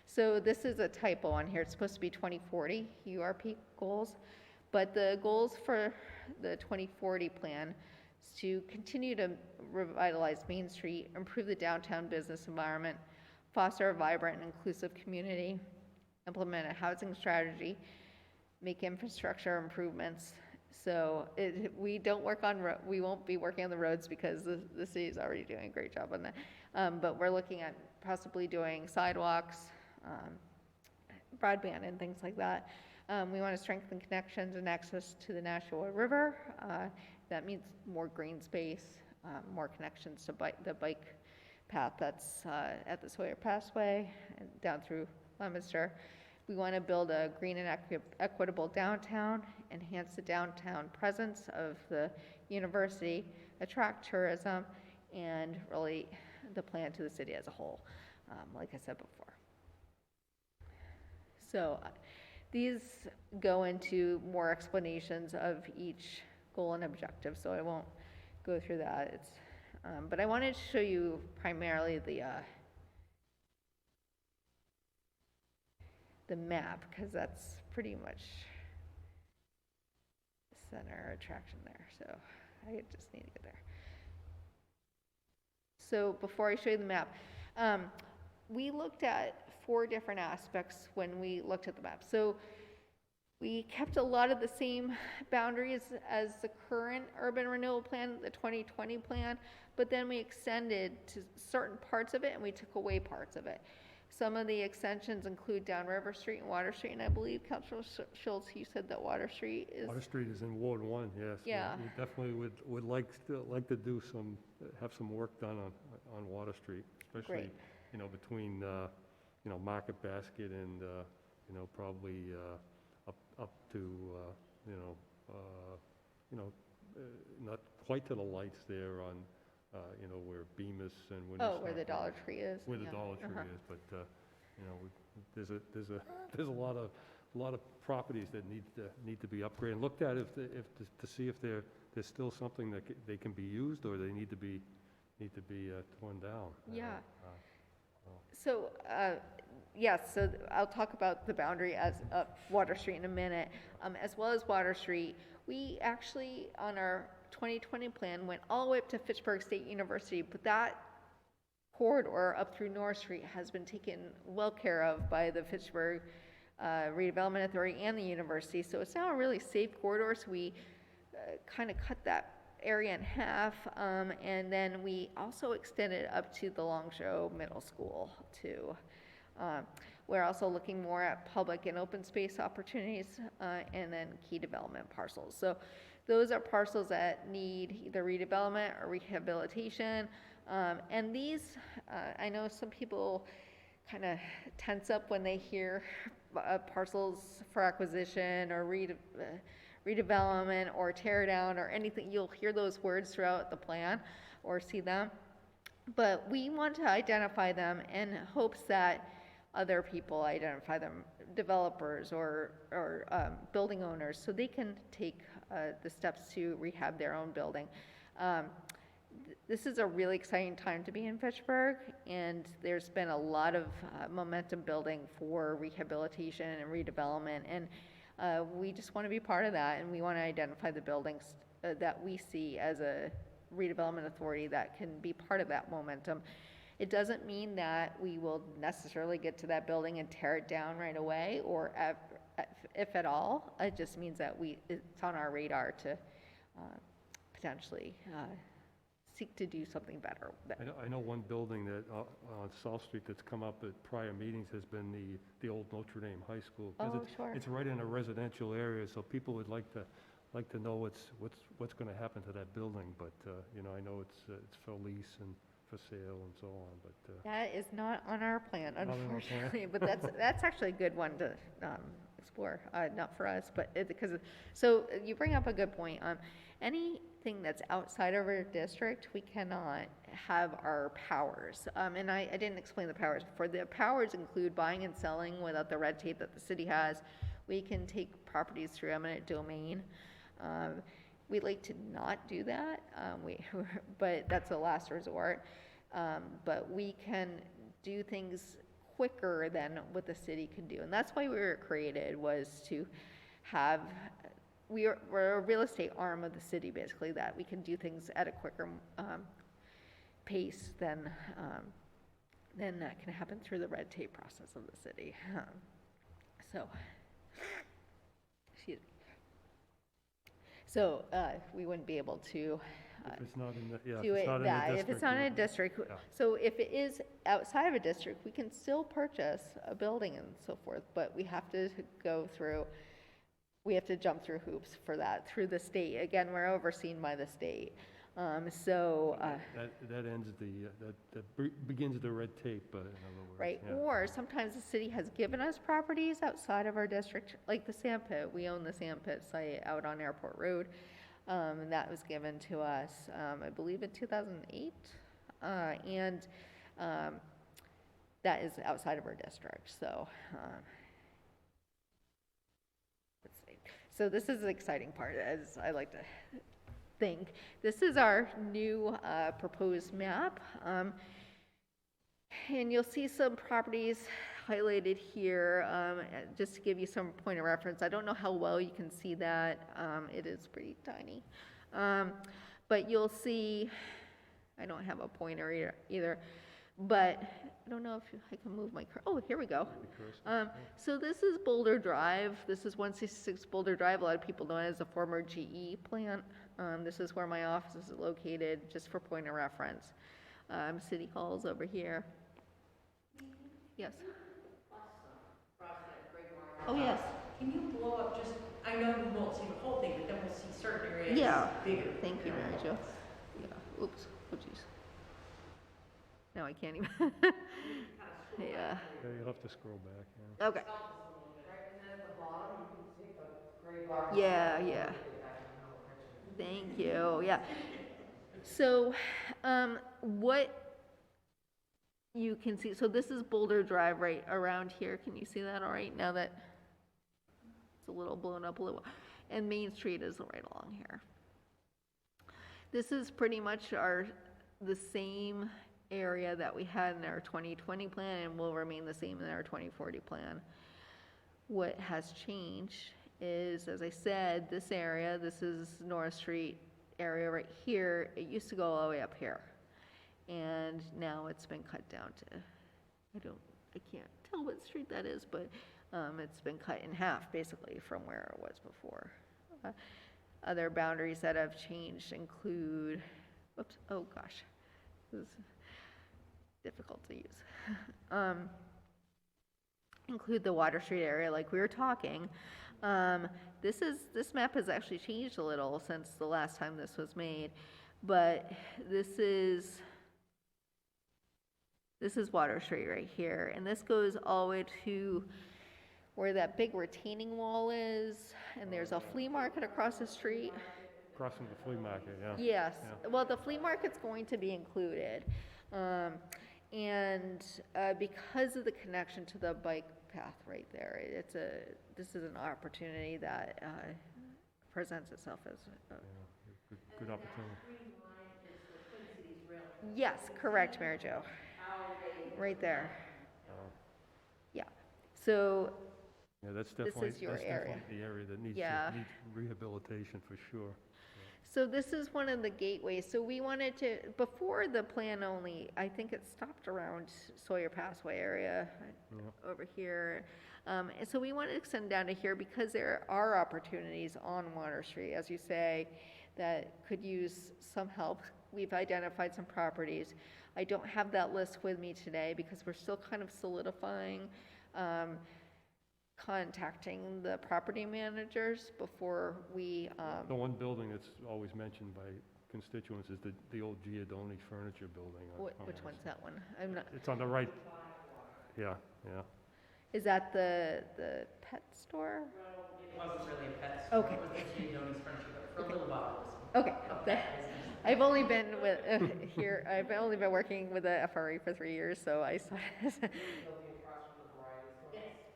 so this is a typo on here. It's supposed to be 2040 URP goals, but the goals for the 2040 plan is to continue to revitalize Main Street, improve the downtown business environment, foster a vibrant and inclusive community, implement a housing strategy, make infrastructure improvements. So we won't be working on the roads because the city is already doing a great job on that. But we're looking at possibly doing sidewalks, broadband and things like that. We want to strengthen connections and access to the Nashua River. That means more green space, more connections to the bike path that's at the Sawyer Passway and down through Leominster. We want to build a green and equitable downtown, enhance the downtown presence of the university, attract tourism, and relate the plan to the city as a whole, like I said before. So these go into more explanations of each goal and objective, so I won't go through that. But I wanted to show you primarily the map, because that's pretty much the center attraction there. So I just need to get there. So before I show you the map, we looked at 4 different aspects when we looked at the map. So we kept a lot of the same boundaries as the current urban renewal plan, the 2020 plan, but then we extended to certain parts of it and we took away parts of it. Some of the extensions include down River Street and Water Street, and I believe, Councilor Schultz, you said that Water Street is... Water Street is in Ward 1, yes. Yeah. We definitely would like to do have some work done on Water Street, especially, Great. between Market Basket and, probably up to, not quite to the lights there on, where Bemis and Winter Oh, where the Dollar Tree is? Where the Yeah. Dollar Tree Uh-huh. is, but, there's a lot of properties that need to be upgraded, looked at to see if there's still something that they can be used, or they need to be torn down. Yeah. So, yes, so I'll talk about the boundary as Water Street in a minute. As well as Water Street, we actually, on our 2020 plan, went all the way up to Fitchburg State University, but that corridor up through North Street has been taken well care of by the Fitchburg Redevelopment Authority and the university. So it's now a really safe corridor, so we kind of cut that area in half, and then we also extended up to the Longshow Middle School too. We're also looking more at public and open space opportunities, and then key development parcels. So those are parcels that need either redevelopment or rehabilitation. And these, I know some people kind of tense up when they hear parcels for acquisition or redevelopment or tear down or anything. You'll hear those words throughout the plan or see them. But we want to identify them in hopes that other people identify them, developers or building owners, so they can take the steps to rehab their own building. This is a really exciting time to be in Fitchburg, and there's been a lot of momentum building for rehabilitation and redevelopment, and we just want to be part of that, and we want to identify the buildings that we see as a redevelopment authority that can be part of that momentum. It doesn't mean that we will necessarily get to that building and tear it down right away, or if at all. It just means that it's on our radar to potentially seek to do something better. I know one building that on South Street that's come up at prior meetings has been the old Notre Dame High School. 'Cause Oh, sure. It's right in a residential area, so people would like to know what's going to happen to that building. But I know it's for lease and for sale and so on. But That is not on our plan, on our plan? unfortunately, but that's actually a good one to explore, not for us, but so you bring up a good point. Anything that's outside of our district, we cannot have our powers. And I didn't explain the powers before. The powers include buying and selling without the red tape that the city has. We can take properties through eminent domain. We'd like to not do that, but that's a last resort. But we can do things quicker than what the city can do. And that's why we were created, was to have, we're a real estate arm of the city, basically, that we can do things at a quicker pace than that can happen through the red tape process of the city. Excuse me. So we wouldn't be able to if it's not in the, yeah, do if it it's not in the that, district. if it's not in a district. Yeah. So if it is outside of a district, we can still purchase a building and so forth, but we have to jump through hoops for that, through the state. Again, we're overseen by the state. That ends that begins the red tape, in other words. Right, yeah. or sometimes the city has given us properties outside of our district, like the sand pit. We own the sand pit site out on Airport Road, and that was given to us, I believe in 2008, and that is outside of our district, so, let's see. So this is the exciting part, as I like to think. This is our new proposed map. And you'll see some properties highlighted here, just to give you some point of reference. I don't know how well you can see that. It is pretty tiny. But you'll see, I don't have a pointer either, but I don't know if I can move my, oh, here we go. So this is Boulder Drive. This is 166 Boulder Drive. A lot of people know it as a former GE plant. This is where my office is located, just for point of reference. City Hall's over here. Yes. Oh, yes. Can you blow up just, I know you won't see the whole thing, but then we'll see certain areas Yeah. bigger. Thank you, Mary Jo. Yeah. Oops. Oh, geez. Now I can't even. Yeah, Yeah, you'll have to scroll back, yeah. okay. Yeah, yeah. Thank you, yeah. So, what you can see, so this is Boulder Drive right around here. Can you see that all right, now that it's a little blown up a little? And Main Street is right along here. This is pretty much the same area that we had in our 2020 plan and will remain the same in our 2040 plan. What has changed is, as I said, this area, this is North Street area right here, it used to go all the way up here. And now it's been cut down to, I can't tell what street that is, but it's been cut in half basically from where it was before. Other boundaries that have changed include, whoops, oh gosh, this is difficult to use. Include the Water Street area like we were talking. This map has actually changed a little since the last time this was made, but this is Water Street right here, and this goes all the way to where that big retaining wall is, and there's a flea market across the street. Across from the flea market, yeah. Yes, Yeah. well, the flea market's going to be included. And because of the connection to the bike path right there, this is an opportunity that presents itself as a. Good opportunity. Yes, correct, Mary Jo. Right there. Yeah, so, Yeah, that's This definitely, is your that's area. definitely the area that needs Yeah. needs rehabilitation for sure. so this is one of the gateways. So we wanted to, before the plan only, I think it stopped around Sawyer Passway area Yeah. over here. And so we wanted to extend down to here because there are opportunities on Water Street, as you say, that could use some help. We've identified some properties. I don't have that list with me today because we're still kind of solidifying, contacting the property managers before we, The one building that's always mentioned by constituents is the old Giordani Furniture Building. on which Water one's Street. that one? I'm not, It's on the right. Yeah, yeah. is that the pet store? It wasn't really a pet store. Okay. It was the Giordano's furniture, but for a little while Okay, it was. that- I've only been with, here, I've only been working with the FRA for 3 years, so I saw this.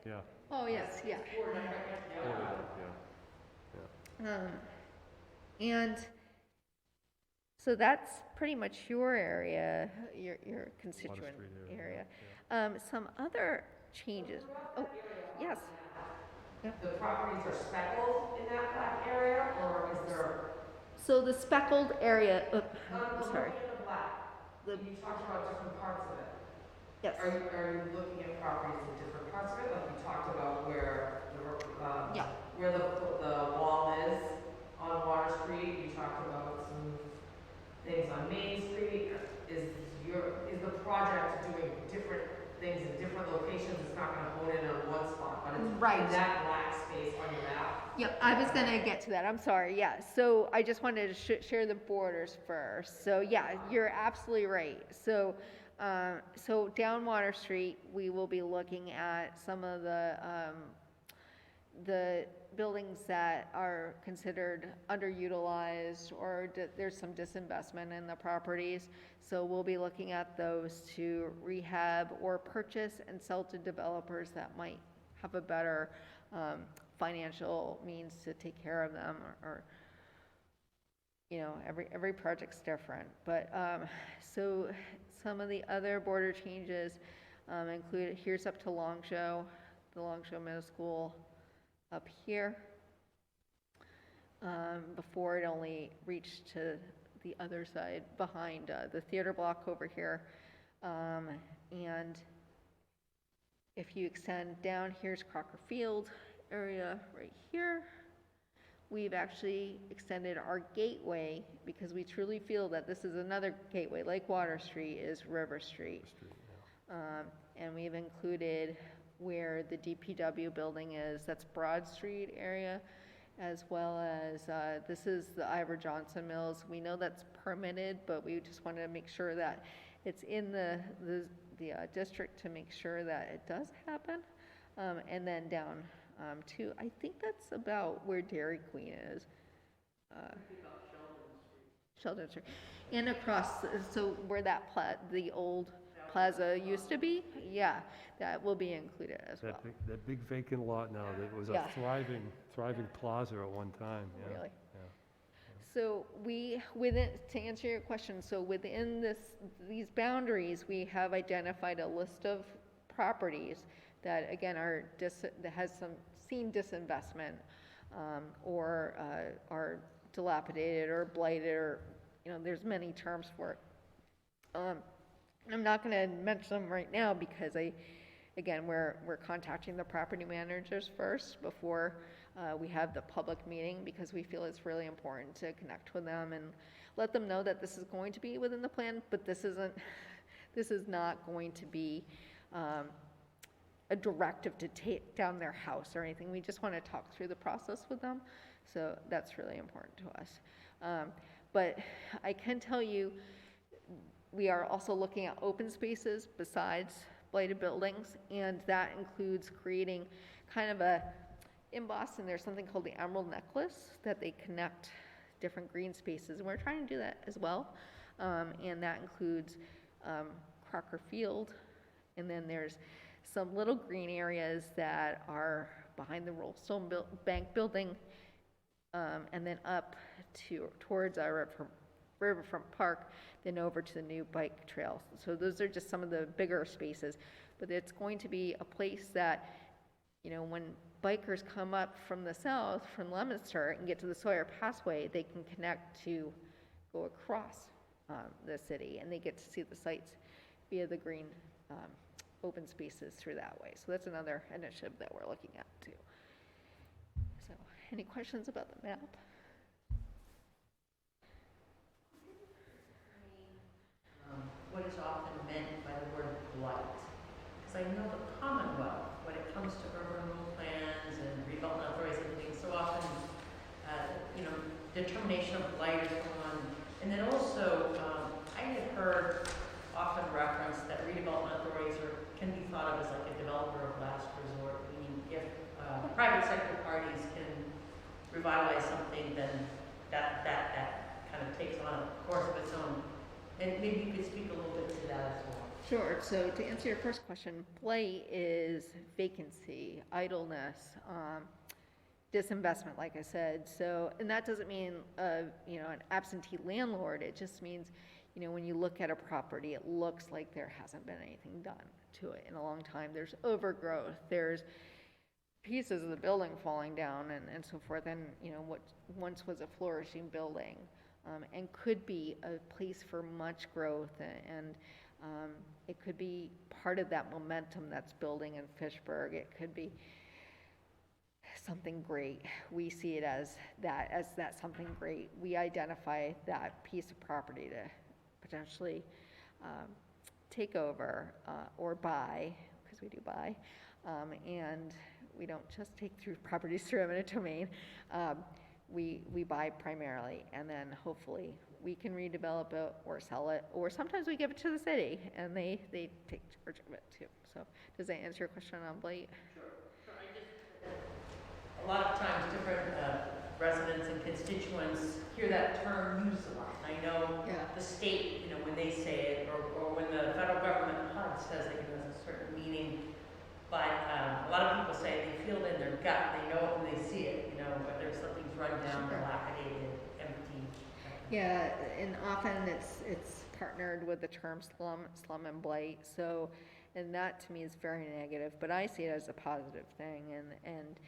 Yeah. Oh, yes, yeah. Ordered it, yeah. And so that's pretty much your area, your constituent Street area. area, Some other changes, oh, yes, The properties are speckled in that black area, or is there? so the speckled area, sorry, Looking at the black, the, you talked about different parts of it. yes, Are you looking at properties in different parts of it? Like you talked about where yeah, where the wall is on Water Street, you talked about some things on Main Street. Is the project doing different things in different locations? It's not gonna hone in on one spot, but it's Right. in that black space on your map? Yep, I was gonna get to that, I'm sorry, yeah, so I just wanted to share the borders first, so yeah, you're absolutely right. So down Water Street, we will be looking at some of the buildings that are considered underutilized or there's some disinvestment in the properties. So we'll be looking at those to rehab or purchase and sell to developers that might have a better financial means to take care of them or you know, every project's different. But so some of the other border changes include, here's up to Longshow, the Longshow Middle School up here. Before it only reached to the other side behind the theater block over here. And if you extend down, here's Crocker Field area right here. We've actually extended our gateway because we truly feel that this is another gateway, like Water Street is River Street. And we've included where the DPW building is, that's Broad Street area, as well as, this is the Ivor Johnson Mills. We know that's permitted, but we just wanted to make sure that it's in the the district to make sure that it does happen. And then down to, I think that's about where Dairy Queen is. Sheldon Street. And across, so where that the old plaza used to be, yeah, that will be included as well. That big vacant lot now, that was a Yeah. thriving plaza at one time, yeah. Really? Yeah. So to answer your question, so within these boundaries, we have identified a list of properties that, again, that has seen disinvestment, or are dilapidated or blighted, or, there's many terms for it. I'm not gonna mention them right now because again, we're contacting the property managers first before we have the public meeting, because we feel it's really important to connect with them and let them know that this is going to be within the plan, but this is not going to be a directive to take down their house or anything. We just want to talk through the process with them, so that's really important to us. But I can tell you, we are also looking at open spaces besides blighted buildings, and that includes creating kind of in Boston, there's something called the Emerald Necklace, that they connect different green spaces, and we're trying to do that as well. And that includes Crocker Field, and then there's some little green areas that are behind the Rollstone Bank building, and then up towards our Riverfront Park, then over to the new bike trails. So those are just some of the bigger spaces, but it's going to be a place that, when bikers come up from the south, from Leominster, and get to the Sawyer Passway, they can connect to go across the city, and they get to see the sights via the green open spaces through that way. So that's another initiative that we're looking at too. So, any questions about the map? What is often meant by the word blight? Because I know the Commonwealth, when it comes to urban renewal plans and redevelopment authorities and things, so often, determination of blight is going on. And then also, I had heard often referenced that redevelopment authorities can be thought of as like a developer of last resort, meaning if private sector parties can revitalize something, then that kind of takes on a course of its own. And maybe you could speak a little bit to that as well. Sure. So to answer your first question, blight is vacancy, idleness, disinvestment, like I said. So, and that doesn't mean, an absentee landlord. It just means, when you look at a property, it looks like there hasn't been anything done to it in a long time. There's overgrowth. There's pieces of the building falling down and so forth. And, what once was a flourishing building, and could be a place for much growth, and it could be part of that momentum that's building in Fitchburg. It could be something great. We see it as that something great. We identify that piece of property to potentially take over or buy, because we do buy, and we don't just take through properties through eminent domain. We buy primarily, and then hopefully we can redevelop it or sell it, or sometimes we give it to the city and they take charge of it too. So does that answer your question on blight? Sure. A lot of times different residents and constituents hear that term used a lot. I know the state, when they say it, or when the federal government HUD says it, has a certain meaning. But a lot of people say they feel it in their gut, they know it when they see it, whether something's run down, dilapidated, empty. Yeah, and often it's partnered with the term slum and blight. So, and that to me is very negative, but I see it as a positive thing, and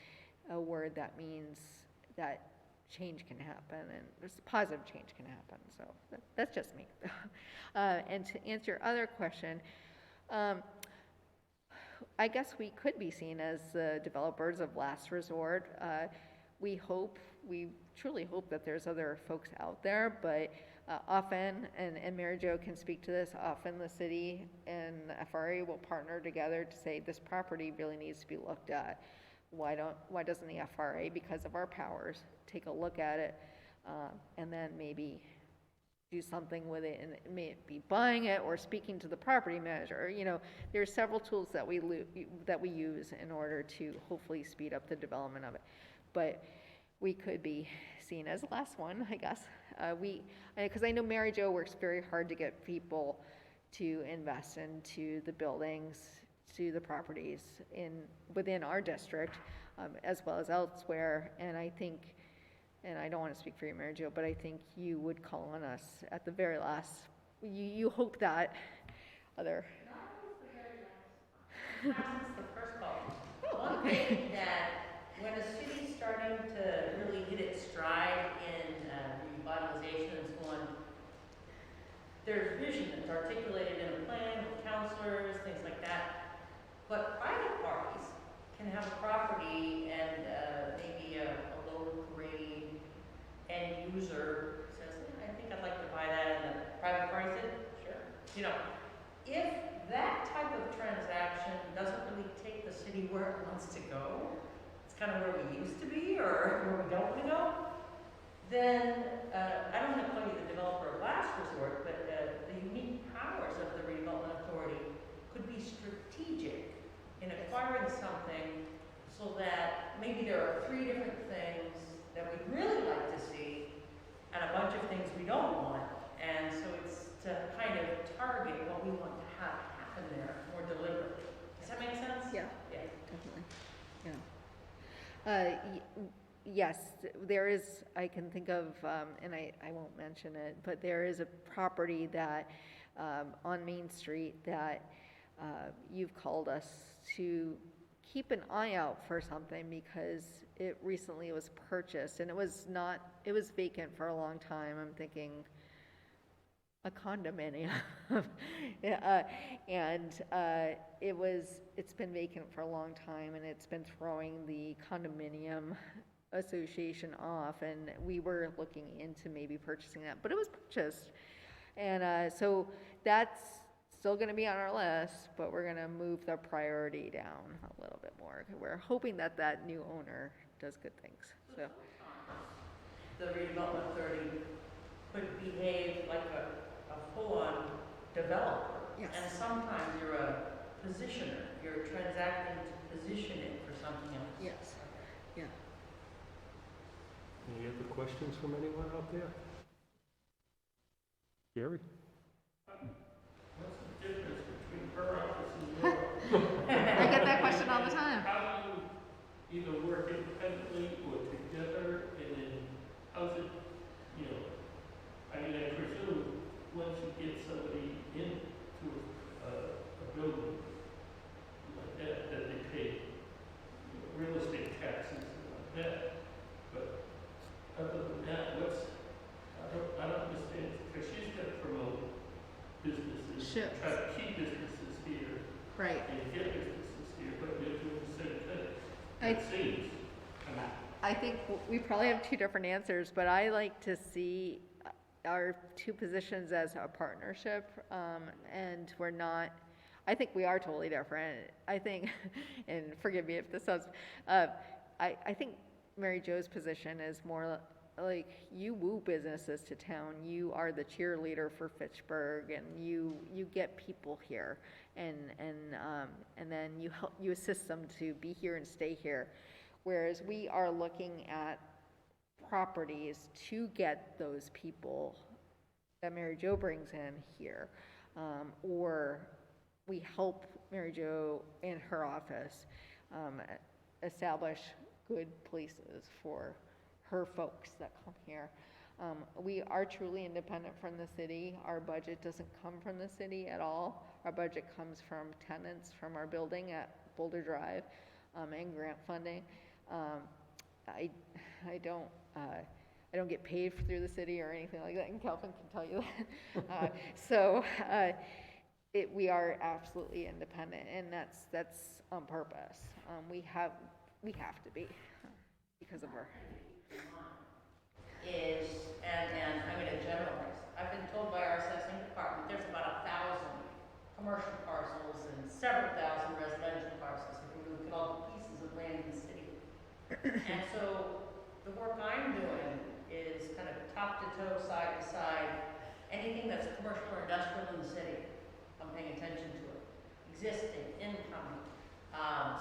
a word that means that change can happen, and there's positive change can happen. So that's just me. And to answer your other question, I guess we could be seen as the developers of last resort. We truly hope that there's other folks out there, but often, and Mary Jo can speak to this, often the city and the FRA will partner together to say this property really needs to be looked at. Why doesn't the FRA, because of our powers, take a look at it, and then maybe do something with it, and it may be buying it or speaking to the property manager. You know, there are several tools that we use in order to hopefully speed up the development of it. But we could be seen as the last one, I guess. Because I know Mary Jo works very hard to get people to invest into the buildings, to the properties within our district, as well as elsewhere. And I think, and I don't want to speak for you, Mary Jo, but I think you would call on us at the very last. You hope that other. Perhaps it's the first call. One thing that when a city's starting to really hit its stride in revitalization and so on, there's vision that's articulated in a plan with counselors, things like that. But private parties can have a property and maybe a lower grade end user says, I think I'd like to buy that, and the private party said, sure. You know, if that type of transaction doesn't really take the city where it wants to go, it's kind of where we used to be or where we don't want to go, then I don't want to call you the developer of last resort, but the unique powers of the redevelopment authority could be strategic in acquiring something so that maybe there are 3 different things that we'd really like to see and a bunch of things we don't want. And so it's to kind of target what we want to have happen there more deliberately. Does that make sense? Yeah. Yeah. Definitely, yeah. Yes, there is, I can think of, and I won't mention it, but there is a property that, on Main Street that you've called us to keep an eye out for something because it recently was purchased and it was vacant for a long time. I'm thinking a condominium. It's been vacant for a long time and it's been throwing the condominium association off, and we were looking into maybe purchasing that, but it was purchased. And so that's still going to be on our list, but we're going to move the priority down a little bit more. We're hoping that that new owner does good things. So The redevelopment authority could behave like a full-on developer. Yes. And sometimes you're a positioner. You're transacting to position it for something else. yes, yeah. Any other questions from anyone out there? Gary? What's the difference between her office and your office? I get that question all the time. How do you either work independently or together, and then how's it, I mean, I presume once you get somebody into a building like that they pay real estate taxes and like that, but other than that, I don't understand, because she's got to promote businesses, Sure. try to keep businesses here, Right. and get businesses here, but you're doing the same thing. I- It seems. I mean, I think we probably have 2 different answers, but I like to see our 2 positions as a partnership, and we're not, I think we are totally different. I think, and forgive me if this sounds, I think Mary Jo's position is more like you woo businesses to town. You are the cheerleader for Fitchburg, and you get people here, and then you assist them to be here and stay here. Whereas we are looking at properties to get those people that Mary Jo brings in here, or we help Mary Jo in her office establish good places for her folks that come here. We are truly independent from the city. Our budget doesn't come from the city at all. Our budget comes from tenants from our building at Boulder Drive, and grant funding. I don't get paid through the city or anything like that, and Calvin can tell you that. We are absolutely independent, and that's on purpose. We have to be because of our. And I'm going to generalize. I've been told by our assessing department there's about 1,000 commercial parcels and several thousand residential parcels if we look at all the pieces of land in the city. And so the work I'm doing is kind of top to toe, side to side, anything that's commercial or industrial in the city, I'm paying attention to it. Existing, incoming,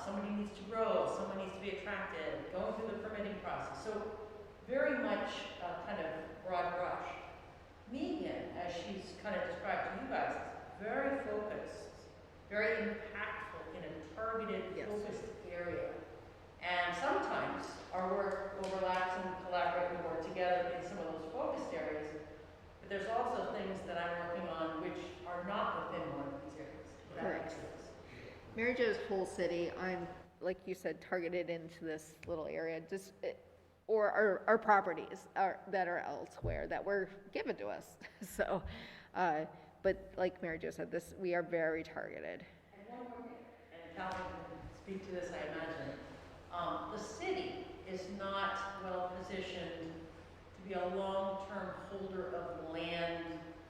somebody needs to grow, someone needs to be attracted, going through the permitting process. So very much kind of broad brush. Megan, as she's kind of described to you guys, is very focused, very impactful in a targeted, Yes. focused area. And sometimes our work overlaps and collaborate and work together in some of those focused areas. But there's also things that I'm working on which are not within one of these areas. If that Correct. makes sense. Mary Jo's whole city, I'm, like you said, targeted into this little area, just, or our properties that are elsewhere, that were given to us. So, but like Mary Jo said, we are very targeted. And one more thing, and Calvin can speak to this, I imagine. The city is not well positioned to be a long-term holder of land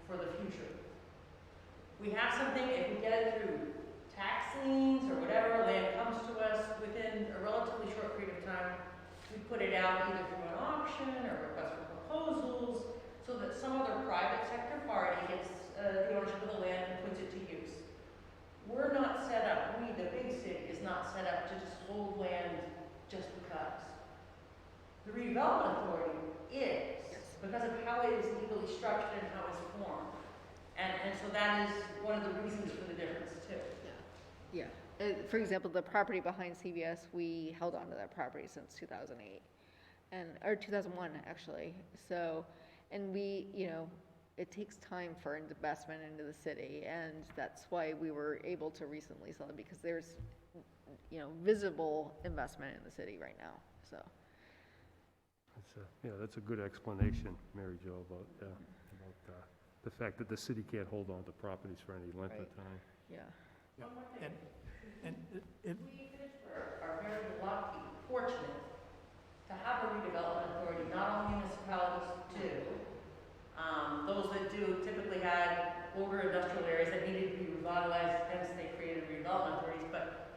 for the future. We have something, if we get it through tax liens or whatever, land comes to us within a relatively short period of time, we put it out either through an auction or request for proposals, so that some other private sector party gets the ownership of the land and puts it to use. We're not set up, we, the big city, is not set up to just hold land just because. The redevelopment authority is, because of how it is legally structured and how it's formed. And so that is one of the reasons for the difference too. Yeah. For example, the property behind CVS, we held on to that property since 2008, or 2001, actually. So, and we, it takes time for investment into the city, and that's why we were able to recently sell it, because there's, visible investment in the city right now, so. That's a good explanation, Mary Jo, about the fact that the city can't hold on to properties for any length of Right. time. Yeah. One more thing. And it, We, Fitchburg, are very lucky, fortunate, to have a redevelopment authority. Not all municipalities do. Those that do typically had older industrial areas that needed to be revitalized, hence they created redevelopment authorities. But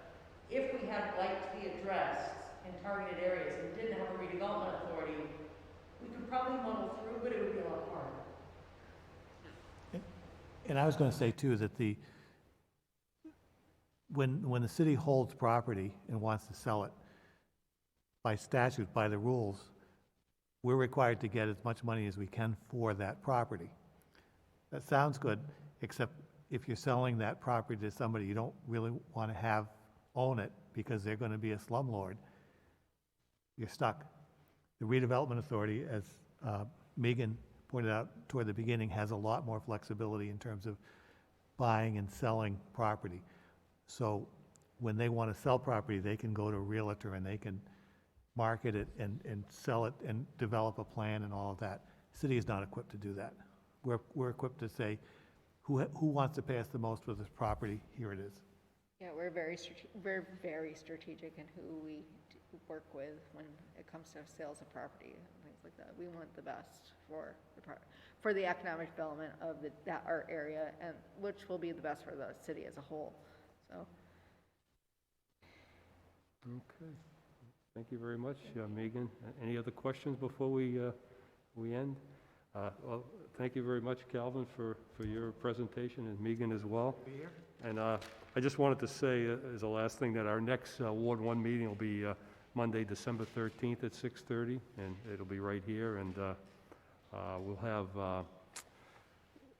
if we had blight to be addressed in targeted areas and didn't have a redevelopment authority, we could probably muddle through, but it would be a lot harder. and I was going to say too, that when the city holds property and wants to sell it, by statute, by the rules, we're required to get as much money as we can for that property. That sounds good, except if you're selling that property to somebody you don't really want to own it because they're going to be a slumlord, you're stuck. The redevelopment authority, as Megan pointed out toward the beginning, has a lot more flexibility in terms of buying and selling property. So when they want to sell property, they can go to a realtor and they can market it and sell it and develop a plan and all of that. City is not equipped to do that. We're equipped to say, who wants to pay us the most for this property? Here it is. Yeah, we're very strategic in who we work with when it comes to sales of property and things like that. We want the best for the economic development of our area, and which will be the best for the city as a whole. So. Okay. Thank you very much, Megan. Any other questions before we end? Well, thank you very much, Calvin, for your presentation, and Megan as well. And I just wanted to say, as a last thing, that our next Ward 1 meeting will be Monday, December 13th at 6:30, and it'll be right here. And we'll have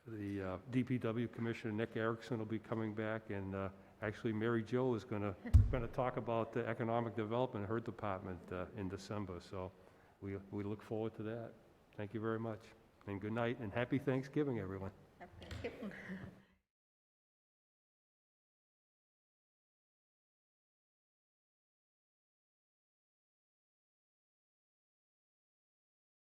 the DPW Commissioner Nick Erickson will be coming back, and actually Mary Jo is going to talk about the economic development in her department in December. So we look forward to that. Thank you very much, and good night, and happy Thanksgiving, everyone. Thank you.